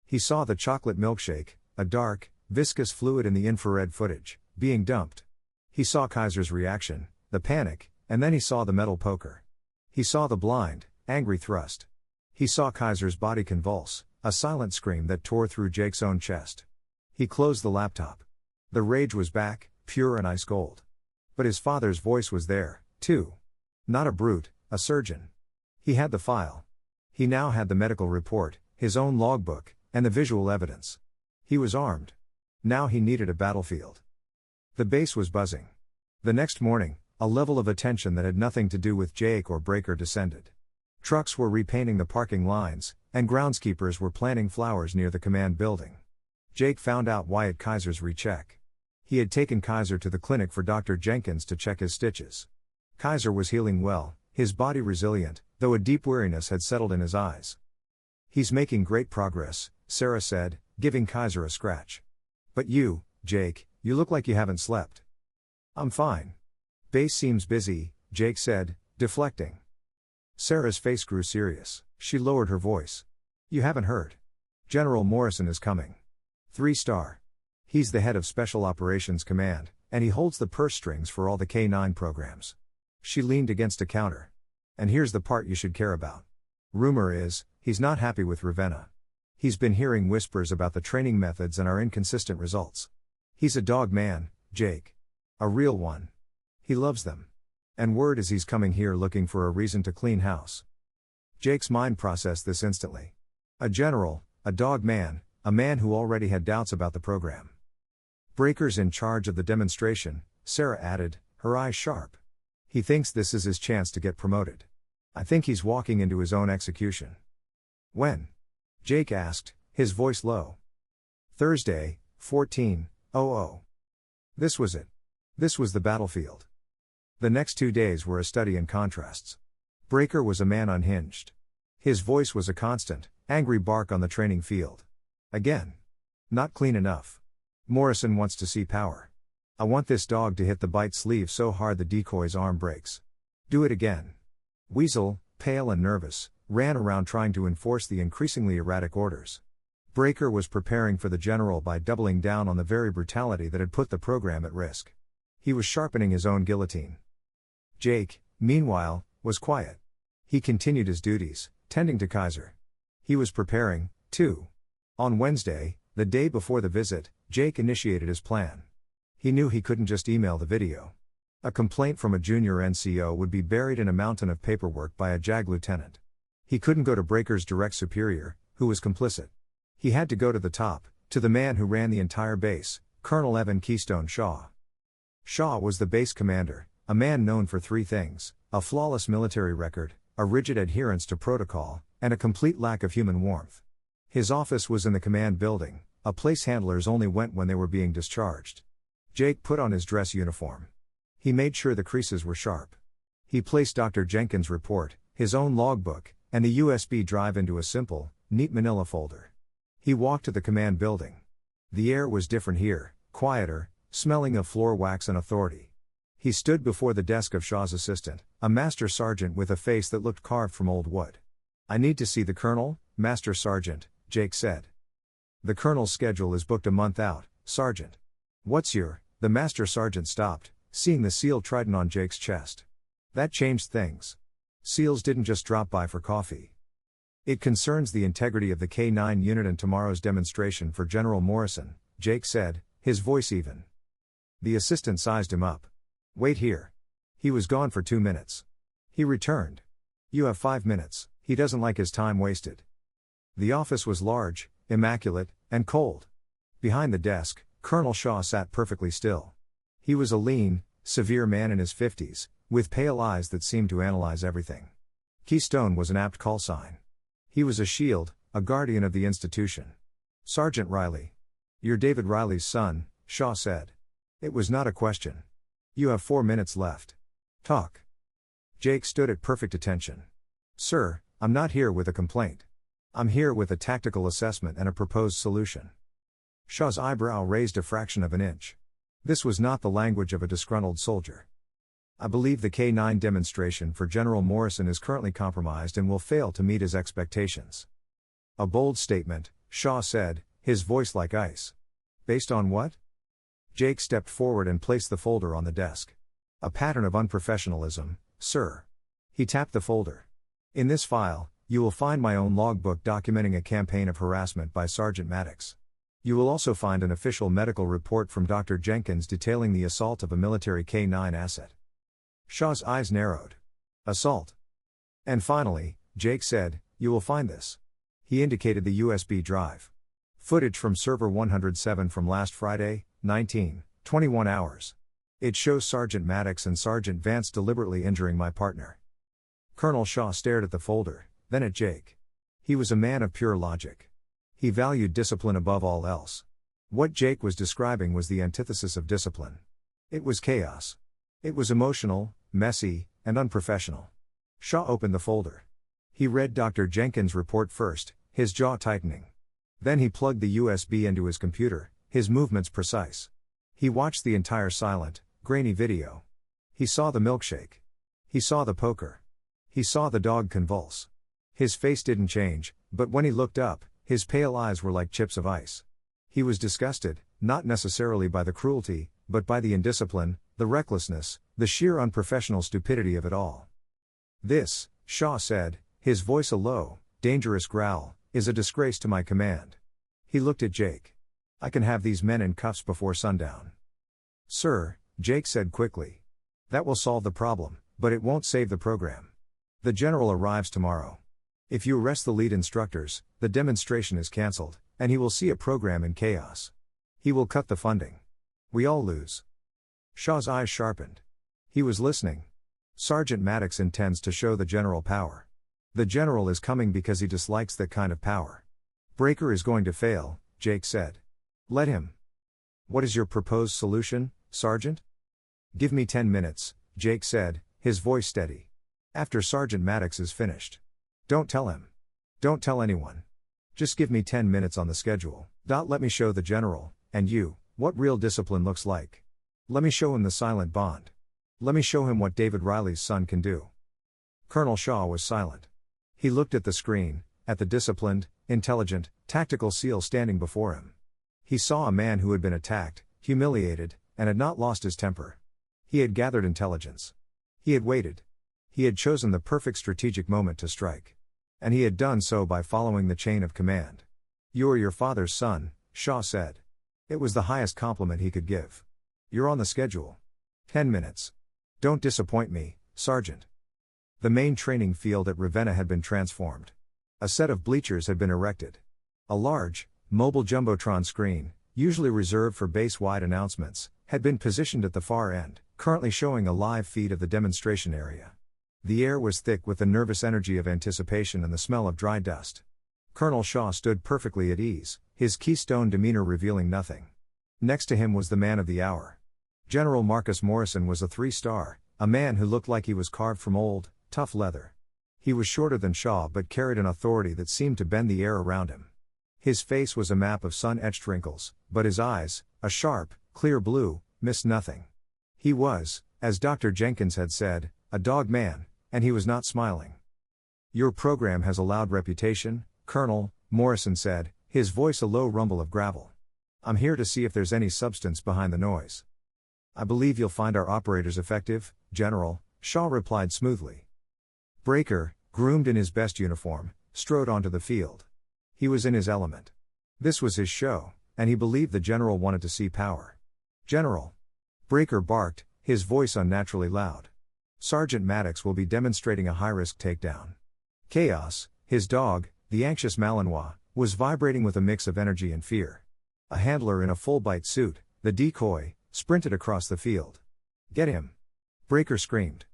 He saw the chocolate milkshake, a dark, viscous fluid in the infrared footage, being dumped. He saw Kaiser's reaction, the panic, and then he saw the metal poker. He saw the blind, angry thrust. He saw Kaiser's body convulse, a silent scream that tore through Jake's own chest. He closed the laptop. The rage was back, pure and ice cold. But his father's voice was there, too. Not a brute, a surgeon. He had the file. He now had the medical report, his own logbook, and the visual evidence. He was armed. Now he needed a battlefield. The base was buzzing. The next morning, a level of attention that had nothing to do with Jake or Breaker descended. Trucks were repainting the parking lines, and groundskeepers were planting flowers near the command building. Jake found out why at Kaiser's recheck. He had taken Kaiser to the clinic for Dr. Jenkins to check his stitches. Kaiser was healing well, his body resilient, though a deep weariness had settled in his eyes. He's making great progress, Sarah said, giving Kaiser a scratch. But you, Jake, you look like you haven't slept. I'm fine. Base seems busy, Jake said, deflecting. Sarah's face grew serious. She lowered her voice. You haven't heard. General Morrison is coming. 3-star. He's the head of Special Operations Command, and he holds the purse strings for all the K-9 programs. She leaned against a counter. And here's the part you should care about. Rumor is, he's not happy with Ravenna. He's been hearing whispers about the training methods and our inconsistent results. He's a dog man, Jake. A real one. He loves them. And word is he's coming here looking for a reason to clean house. Jake's mind processed this instantly. A general, a dog man, a man who already had doubts about the program. Breaker's in charge of the demonstration, Sarah added, her eyes sharp. He thinks this is his chance to get promoted. I think he's walking into his own execution. When? Jake asked, his voice low. Thursday, 14:00. This was it. This was the battlefield. The next 2 days were a study in contrasts. Breaker was a man unhinged. His voice was a constant, angry bark on the training field. Again. Not clean enough. Morrison wants to see power. I want this dog to hit the bite sleeve so hard the decoy's arm breaks. Do it again. Weasel, pale and nervous, ran around trying to enforce the increasingly erratic orders. Breaker was preparing for the general by doubling down on the very brutality that had put the program at risk. He was sharpening his own guillotine. Jake, meanwhile, was quiet. He continued his duties, tending to Kaiser. He was preparing, too. On Wednesday, the day before the visit, Jake initiated his plan. He knew he couldn't just email the video. A complaint from a junior NCO would be buried in a mountain of paperwork by a JAG lieutenant. He couldn't go to Breaker's direct superior, who was complicit. He had to go to the top, to the man who ran the entire base, Colonel Evan Keystone Shaw. Shaw was the base commander, a man known for three things: a flawless military record, a rigid adherence to protocol, and a complete lack of human warmth. His office was in the command building, a place handlers only went when they were being discharged. Jake put on his dress uniform. He made sure the creases were sharp. He placed Dr. Jenkins' report, his own logbook, and the USB drive into a simple, neat manila folder. He walked to the command building. The air was different here, quieter, smelling of floor wax and authority. He stood before the desk of Shaw's assistant, a master sergeant with a face that looked carved from old wood. "I need to see the colonel, Master Sergeant," Jake said. "The colonel's schedule is booked a month out, Sergeant." "What's your?" The master sergeant stopped, seeing the SEAL trident on Jake's chest. That changed things. SEALs didn't just drop by for coffee. "It concerns the integrity of the K-9 unit and tomorrow's demonstration for General Morrison," Jake said, his voice even. The assistant sized him up. "Wait here." He was gone for 2 minutes. He returned. "You have 5 minutes." He doesn't like his time wasted. The office was large, immaculate, and cold. Behind the desk, Colonel Shaw sat perfectly still. He was a lean, severe man in his 50s, with pale eyes that seemed to analyze everything. Keystone was an apt call sign. He was a shield, a guardian of the institution. "Sergeant Riley." "You're David Riley's son," Shaw said. It was not a question. "You have 4 minutes left. Talk." Jake stood at perfect attention. "Sir, I'm not here with a complaint. I'm here with a tactical assessment and a proposed solution." Shaw's eyebrow raised a fraction of an inch. This was not the language of a disgruntled soldier. "I believe the K-9 demonstration for General Morrison is currently compromised and will fail to meet his expectations." "A bold statement," Shaw said, his voice like ice. "Based on what?" Jake stepped forward and placed the folder on the desk. "A pattern of unprofessionalism, sir." He tapped the folder. "In this file, you will find my own logbook documenting a campaign of harassment by Sergeant Maddox. You will also find an official medical report from Dr. Jenkins detailing the assault of a military K-9 asset." Shaw's eyes narrowed. "Assault." "And finally," Jake said, "you will find this." He indicated the USB drive. "Footage from server 107 from last Friday, 19:21 hours. It shows Sergeant Maddox and Sergeant Vance deliberately injuring my partner." Colonel Shaw stared at the folder, then at Jake. He was a man of pure logic. He valued discipline above all else. What Jake was describing was the antithesis of discipline. It was chaos. It was emotional, messy, and unprofessional. Shaw opened the folder. He read Dr. Jenkins' report first, his jaw tightening. Then he plugged the USB into his computer, his movements precise. He watched the entire silent, grainy video. He saw the milkshake. He saw the poker. He saw the dog convulse. His face didn't change, but when he looked up, his pale eyes were like chips of ice. He was disgusted, not necessarily by the cruelty, but by the indiscipline, the recklessness, the sheer unprofessional stupidity of it all. "This," Shaw said, his voice a low, dangerous growl, "is a disgrace to my command." He looked at Jake. "I can have these men in cuffs before sundown." "Sir," Jake said quickly. "That will solve the problem, but it won't save the program. The general arrives tomorrow. If you arrest the lead instructors, the demonstration is cancelled, and he will see a program in chaos. He will cut the funding. We all lose." Shaw's eyes sharpened. He was listening. "Sergeant Maddox intends to show the general power. The general is coming because he dislikes that kind of power. Breaker is going to fail," Jake said. "Let him." "What is your proposed solution, Sergeant?" "Give me 10 minutes, Jake said, his voice steady. "After Sergeant Maddox is finished. Don't tell him. Don't tell anyone. Just give me 10 minutes on the schedule. Let me show the general, and you, what real discipline looks like. Let me show him the silent bond. Let me show him what David Riley's son can do." Colonel Shaw was silent. He looked at the screen, at the disciplined, intelligent, tactical SEAL standing before him. He saw a man who had been attacked, humiliated, and had not lost his temper. He had gathered intelligence. He had waited. He had chosen the perfect strategic moment to strike. And he had done so by following the chain of command. "You're your father's son," Shaw said. It was the highest compliment he could give. "You're on the schedule. 10 minutes. Don't disappoint me, Sergeant. The main training field at Ravenna had been transformed. A set of bleachers had been erected. A large, mobile jumbotron screen, usually reserved for base-wide announcements, had been positioned at the far end, currently showing a live feed of the demonstration area. The air was thick with the nervous energy of anticipation and the smell of dry dust. Colonel Shaw stood perfectly at ease, his keystone demeanor revealing nothing. Next to him was the man of the hour. General Marcus Morrison was a 3-star, a man who looked like he was carved from old, tough leather. He was shorter than Shaw but carried an authority that seemed to bend the air around him. His face was a map of sun-etched wrinkles, but his eyes, a sharp, clear blue, missed nothing. He was, as Dr. Jenkins had said, a dog man, and he was not smiling. Your program has a loud reputation, Colonel, Morrison said, his voice a low rumble of gravel. I'm here to see if there's any substance behind the noise. I believe you'll find our operators effective, General, Shaw replied smoothly. Breaker, groomed in his best uniform, strode onto the field. He was in his element. This was his show, and he believed the general wanted to see power. General. Breaker barked, his voice unnaturally loud. Sergeant Maddox will be demonstrating a high-risk takedown. Chaos, his dog, the anxious Malinois, was vibrating with a mix of energy and fear. A handler in a full-bite suit, the decoy, sprinted across the field. Get him! Breaker screamed.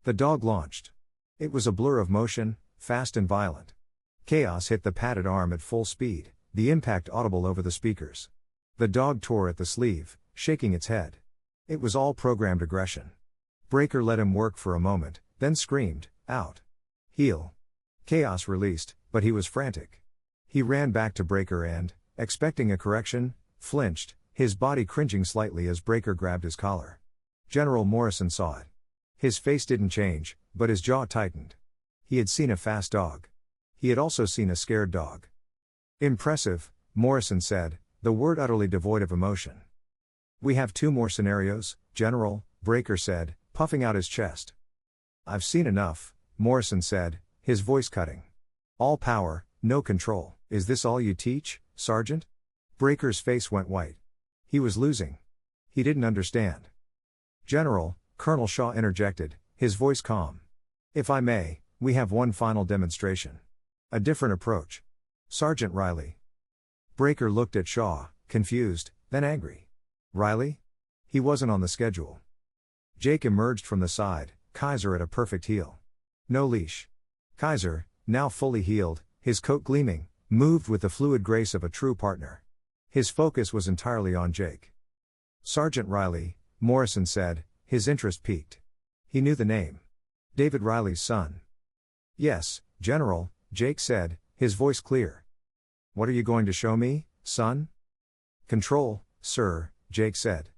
The dog launched. It was a blur of motion, fast and violent. Chaos hit the padded arm at full speed, the impact audible over the speakers. The dog tore at the sleeve, shaking its head. It was all programmed aggression. Breaker let him work for a moment, then screamed, out. Heel. Chaos released, but he was frantic. He ran back to Breaker and, expecting a correction, flinched, his body cringing slightly as Breaker grabbed his collar. General Morrison saw it. His face didn't change, but his jaw tightened. He had seen a fast dog. He had also seen a scared dog. Impressive, Morrison said, the word utterly devoid of emotion. We have 2 more scenarios, General, Breaker said, puffing out his chest. I've seen enough, Morrison said, his voice cutting. All power, no control. Is this all you teach, Sergeant? Breaker's face went white. He was losing. He didn't understand. General, Colonel Shaw interjected, his voice calm. If I may, we have one final demonstration. A different approach. Sergeant Riley. Breaker looked at Shaw, confused, then angry. Riley? He wasn't on the schedule. Jake emerged from the side, Kaiser at a perfect heel. No leash. Kaiser, now fully healed, his coat gleaming, moved with the fluid grace of a true partner. His focus was entirely on Jake. Sergeant Riley, Morrison said, his interest piqued. He knew the name. David Riley's son. Yes, General, Jake said, his voice clear. What are you going to show me, son? Control, sir, Jake said.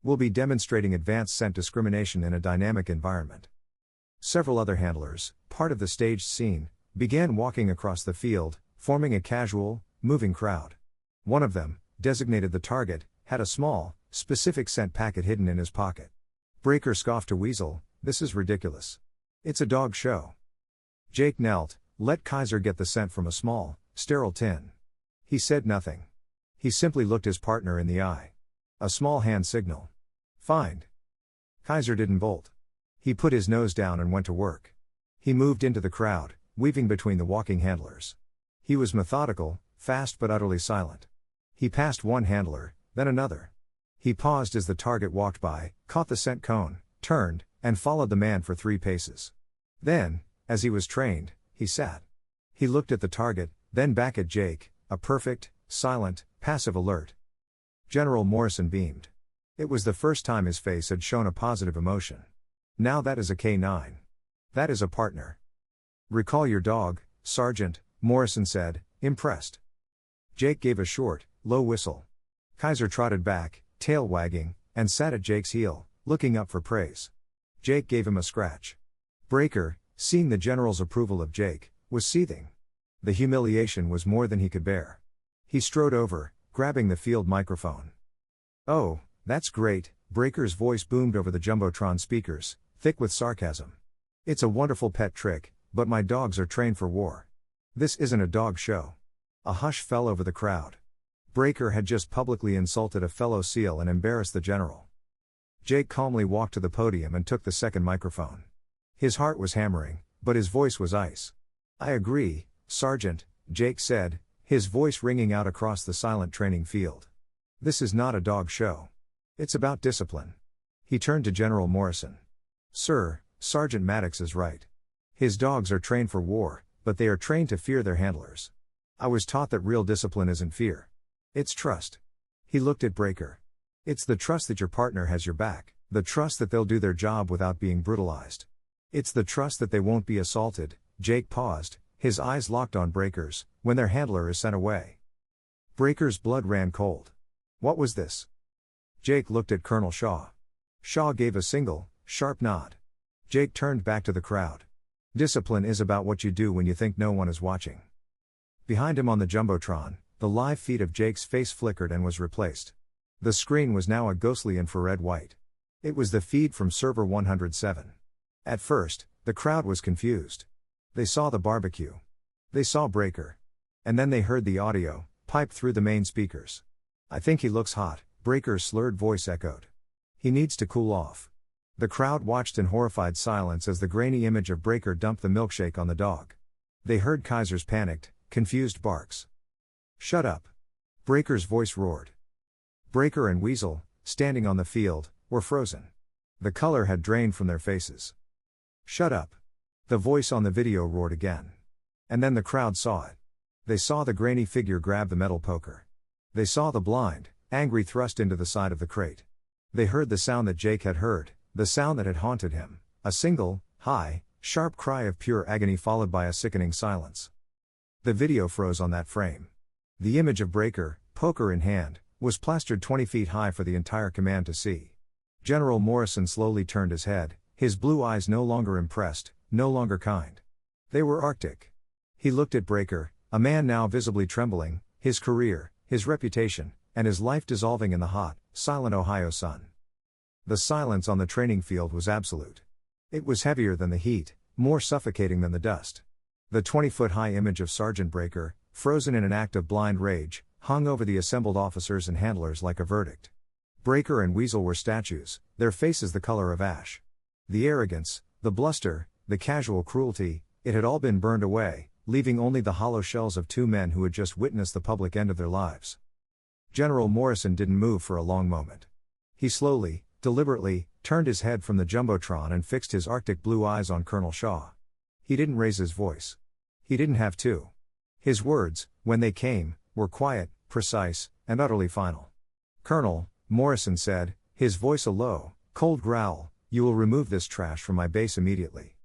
We'll be demonstrating advanced scent discrimination in a dynamic environment. Several other handlers, part of the staged scene, began walking across the field, forming a casual, moving crowd. One of them, designated the target, had a small, specific scent packet hidden in his pocket. Breaker scoffed to Weasel, this is ridiculous. It's a dog show. Jake knelt, let Kaiser get the scent from a small, sterile tin. He said nothing. He simply looked his partner in the eye. A small hand signal. Find. Kaiser didn't bolt. He put his nose down and went to work. He moved into the crowd, weaving between the walking handlers. He was methodical, fast but utterly silent. He passed one handler, then another. He paused as the target walked by, caught the scent cone, turned, and followed the man for 3 paces. Then, as he was trained, he sat. He looked at the target, then back at Jake, a perfect, silent, passive alert. General Morrison beamed. It was the first time his face had shown a positive emotion. Now that is a K9. That is a partner. Recall your dog, Sergeant, Morrison said, impressed. Jake gave a short, low whistle. Kaiser trotted back, tail wagging, and sat at Jake's heel, looking up for praise. Jake gave him a scratch. Breaker, seeing the general's approval of Jake, was seething. The humiliation was more than he could bear. He strode over, grabbing the field microphone. Oh, that's great, Breaker's voice boomed over the jumbotron speakers, thick with sarcasm. It's a wonderful pet trick, but my dogs are trained for war. This isn't a dog show. A hush fell over the crowd. Breaker had just publicly insulted a fellow SEAL and embarrassed the general. Jake calmly walked to the podium and took the second microphone. His heart was hammering, but his voice was ice. "I agree, Sergeant," Jake said, his voice ringing out across the silent training field. "This is not a dog show. It's about discipline." He turned to General Morrison. "Sir, Sergeant Maddox is right. His dogs are trained for war, but they are trained to fear their handlers. I was taught that real discipline isn't fear. It's trust." He looked at Breaker. "It's the trust that your partner has your back, the trust that they'll do their job without being brutalized. It's the trust that they won't be assaulted." Jake paused, his eyes locked on Breaker's, "when their handler is sent away." Breaker's blood ran cold. What was this? Jake looked at Colonel Shaw. Shaw gave a single, sharp nod. Jake turned back to the crowd. "Discipline is about what you do when you think no one is watching." Behind him on the Jumbotron, the live feed of Jake's face flickered and was replaced. The screen was now a ghostly infrared white. It was the feed from server 107. At first, the crowd was confused. They saw the barbecue. They saw Breaker. And then they heard the audio, piped through the main speakers. "I think he looks hot," Breaker's slurred voice echoed. "He needs to cool off." The crowd watched in horrified silence as the grainy image of Breaker dumped the milkshake on the dog. They heard Kaiser's panicked, confused barks. "Shut up!" Breaker's voice roared. Breaker and Weasel, standing on the field, were frozen. The color had drained from their faces. "Shut up!" The voice on the video roared again. And then the crowd saw it. They saw the grainy figure grab the metal poker. They saw the blind, angry thrust into the side of the crate. They heard the sound that Jake had heard, the sound that had haunted him, a single, high, sharp cry of pure agony followed by a sickening silence. The video froze on that frame. The image of Breaker, poker in hand, was plastered 20 feet high for the entire command to see. General Morrison slowly turned his head, his blue eyes no longer impressed, no longer kind. They were arctic. He looked at Breaker, a man now visibly trembling, his career, his reputation, and his life dissolving in the hot, silent Ohio sun. The silence on the training field was absolute. It was heavier than the heat, more suffocating than the dust. The 20-foot-high image of Sergeant Breaker, frozen in an act of blind rage, hung over the assembled officers and handlers like a verdict. Breaker and Weasel were statues, their faces the color of ash. The arrogance, the bluster, the casual cruelty, it had all been burned away, leaving only the hollow shells of two men who had just witnessed the public end of their lives. General Morrison didn't move for a long moment. He slowly, deliberately, turned his head from the Jumbotron and fixed his arctic blue eyes on Colonel Shaw. He didn't raise his voice. He didn't have to. His words, when they came, were quiet, precise, and utterly final. "Colonel," Morrison said, his voice a low, cold growl, "you will remove this trash from my base immediately."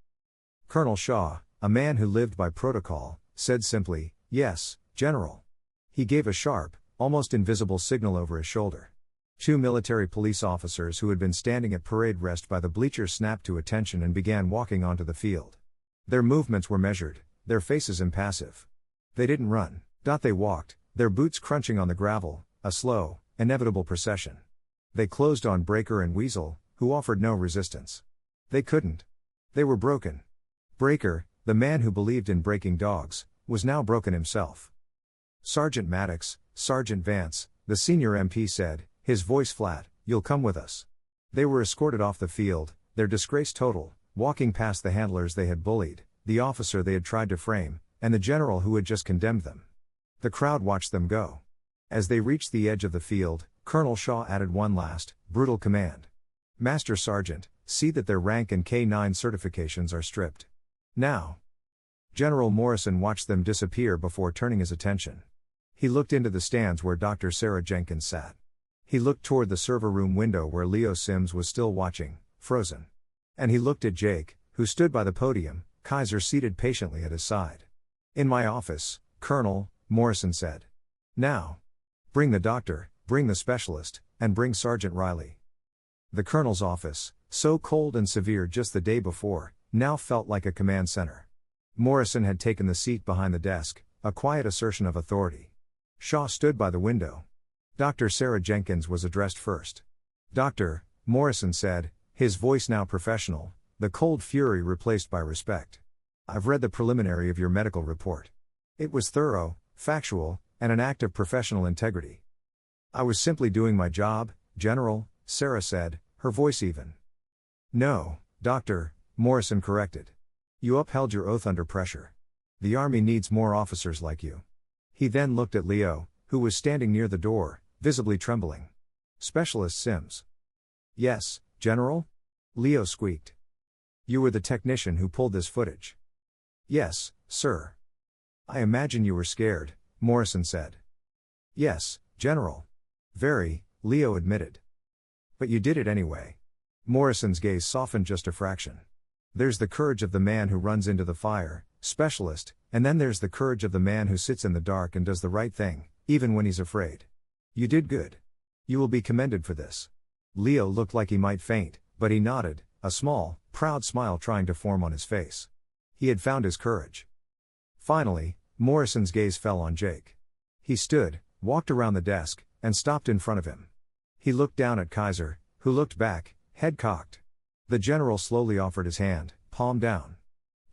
Colonel Shaw, a man who lived by protocol, said simply, "Yes, General." He gave a sharp, almost invisible signal over his shoulder. Two military police officers who had been standing at parade rest by the bleachers snapped to attention and began walking onto the field. Their movements were measured, their faces impassive. They didn't run, they walked, their boots crunching on the gravel, a slow, inevitable procession. They closed on Breaker and Weasel, who offered no resistance. They couldn't. They were broken. Breaker, the man who believed in breaking dogs, was now broken himself. "Sergeant Maddox, Sergeant Vance," the senior MP said, his voice flat, "you'll come with us." They were escorted off the field, their disgrace total, walking past the handlers they had bullied, the officer they had tried to frame, and the general who had just condemned them. The crowd watched them go. As they reached the edge of the field, Colonel Shaw added one last, brutal command. "Master Sergeant, see that their rank and K-9 certifications are stripped. Now." General Morrison watched them disappear before turning his attention. He looked into the stands where Dr. Sarah Jenkins sat. He looked toward the server room window where Leo Sims was still watching, frozen. And he looked at Jake, who stood by the podium, Kaiser seated patiently at his side. "In my office, Colonel," Morrison said. "Now. Bring the doctor, bring the specialist, and bring Sergeant Riley." The colonel's office, so cold and severe just the day before, now felt like a command center. Morrison had taken the seat behind the desk, a quiet assertion of authority. Shaw stood by the window. Dr. Sarah Jenkins was addressed first. "Doctor," Morrison said, his voice now professional, the cold fury replaced by respect. "I've read the preliminary of your medical report. It was thorough, factual, and an act of professional integrity." "I was simply doing my job, General," Sarah said, her voice even. No, Doctor, Morrison corrected. You upheld your oath under pressure. The Army needs more officers like you. He then looked at Leo, who was standing near the door, visibly trembling. Specialist Sims. Yes, General? Leo squeaked. You were the technician who pulled this footage. Yes, sir. I imagine you were scared, Morrison said. Yes, General. Very, Leo admitted. But you did it anyway. Morrison's gaze softened just a fraction. There's the courage of the man who runs into the fire, Specialist, and then there's the courage of the man who sits in the dark and does the right thing, even when he's afraid. You did good. You will be commended for this. Leo looked like he might faint, but he nodded, a small, proud smile trying to form on his face. He had found his courage. Finally, Morrison's gaze fell on Jake. He stood, walked around the desk, and stopped in front of him. He looked down at Kaiser, who looked back, head cocked. The general slowly offered his hand, palm down.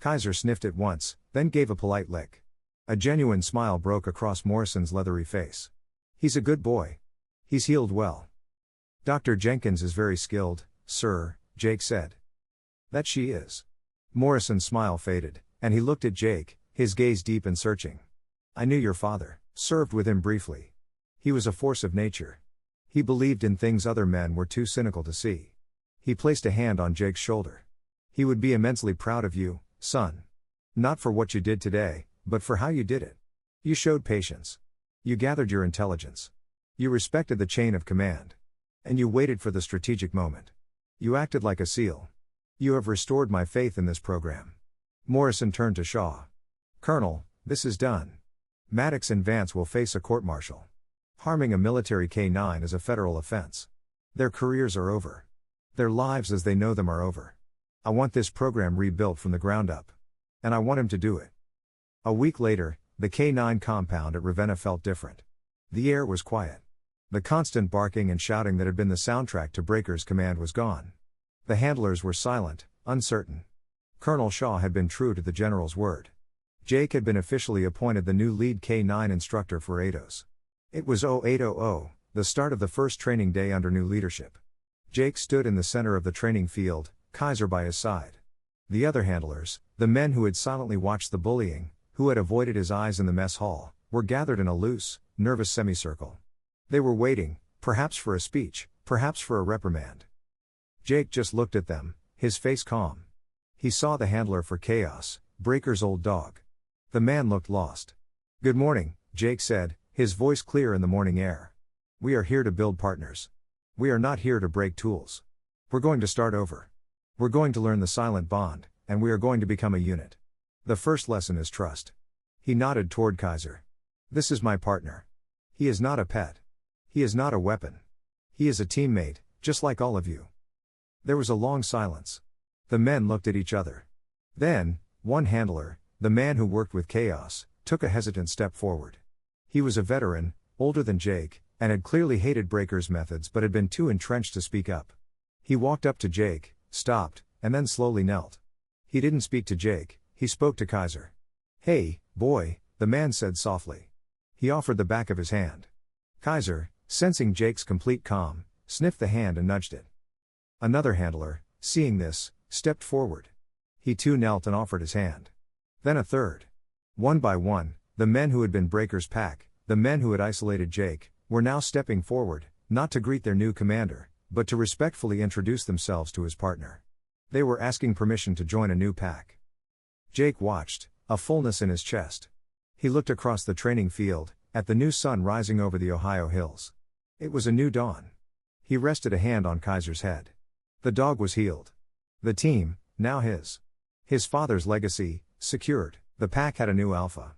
Kaiser sniffed it once, then gave a polite lick. A genuine smile broke across Morrison's leathery face. He's a good boy. He's healed well. Dr. Jenkins is very skilled, sir, Jake said. That she is. Morrison's smile faded, and he looked at Jake, his gaze deep and searching. I knew your father, served with him briefly. He was a force of nature. He believed in things other men were too cynical to see. He placed a hand on Jake's shoulder. He would be immensely proud of you, son. Not for what you did today, but for how you did it. You showed patience. You gathered your intelligence. You respected the chain of command. And you waited for the strategic moment. You acted like a SEAL. You have restored my faith in this program. Morrison turned to Shaw. Colonel, this is done. Maddox and Vance will face a court-martial. Harming a military K-9 is a federal offense. Their careers are over. Their lives as they know them are over. I want this program rebuilt from the ground up. And I want him to do it. A week later, the K-9 compound at Ravenna felt different. The air was quiet. The constant barking and shouting that had been the soundtrack to Breaker's command was gone. The handlers were silent, uncertain. Colonel Shaw had been true to the general's word. Jake had been officially appointed the new lead K-9 instructor for ATOS. It was 0800, the start of the first training day under new leadership. Jake stood in the center of the training field, Kaiser by his side. The other handlers, the men who had silently watched the bullying, who had avoided his eyes in the mess hall, were gathered in a loose, nervous semicircle. They were waiting, perhaps for a speech, perhaps for a reprimand. Jake just looked at them, his face calm. He saw the handler for Chaos, Breaker's old dog. The man looked lost. Good morning, Jake said, his voice clear in the morning air. We are here to build partners. We are not here to break tools. We're going to start over. We're going to learn the silent bond, and we are going to become a unit. The first lesson is trust. He nodded toward Kaiser. This is my partner. He is not a pet. He is not a weapon. He is a teammate, just like all of you. There was a long silence. The men looked at each other. Then, one handler, the man who worked with Chaos, took a hesitant step forward. He was a veteran, older than Jake, and had clearly hated Breaker's methods but had been too entrenched to speak up. He walked up to Jake, stopped, and then slowly knelt. He didn't speak to Jake, he spoke to Kaiser. Hey, boy, the man said softly. He offered the back of his hand. Kaiser, sensing Jake's complete calm, sniffed the hand and nudged it. Another handler, seeing this, stepped forward. He too knelt and offered his hand. Then a third. One by one, the men who had been Breaker's pack, the men who had isolated Jake, were now stepping forward, not to greet their new commander, but to respectfully introduce themselves to his partner. They were asking permission to join a new pack. Jake watched, a fullness in his chest. He looked across the training field, at the new sun rising over the Ohio hills. It was a new dawn. He rested a hand on Kaiser's head. The dog was healed. The team, now his. His father's legacy, secured. The pack had a new alpha.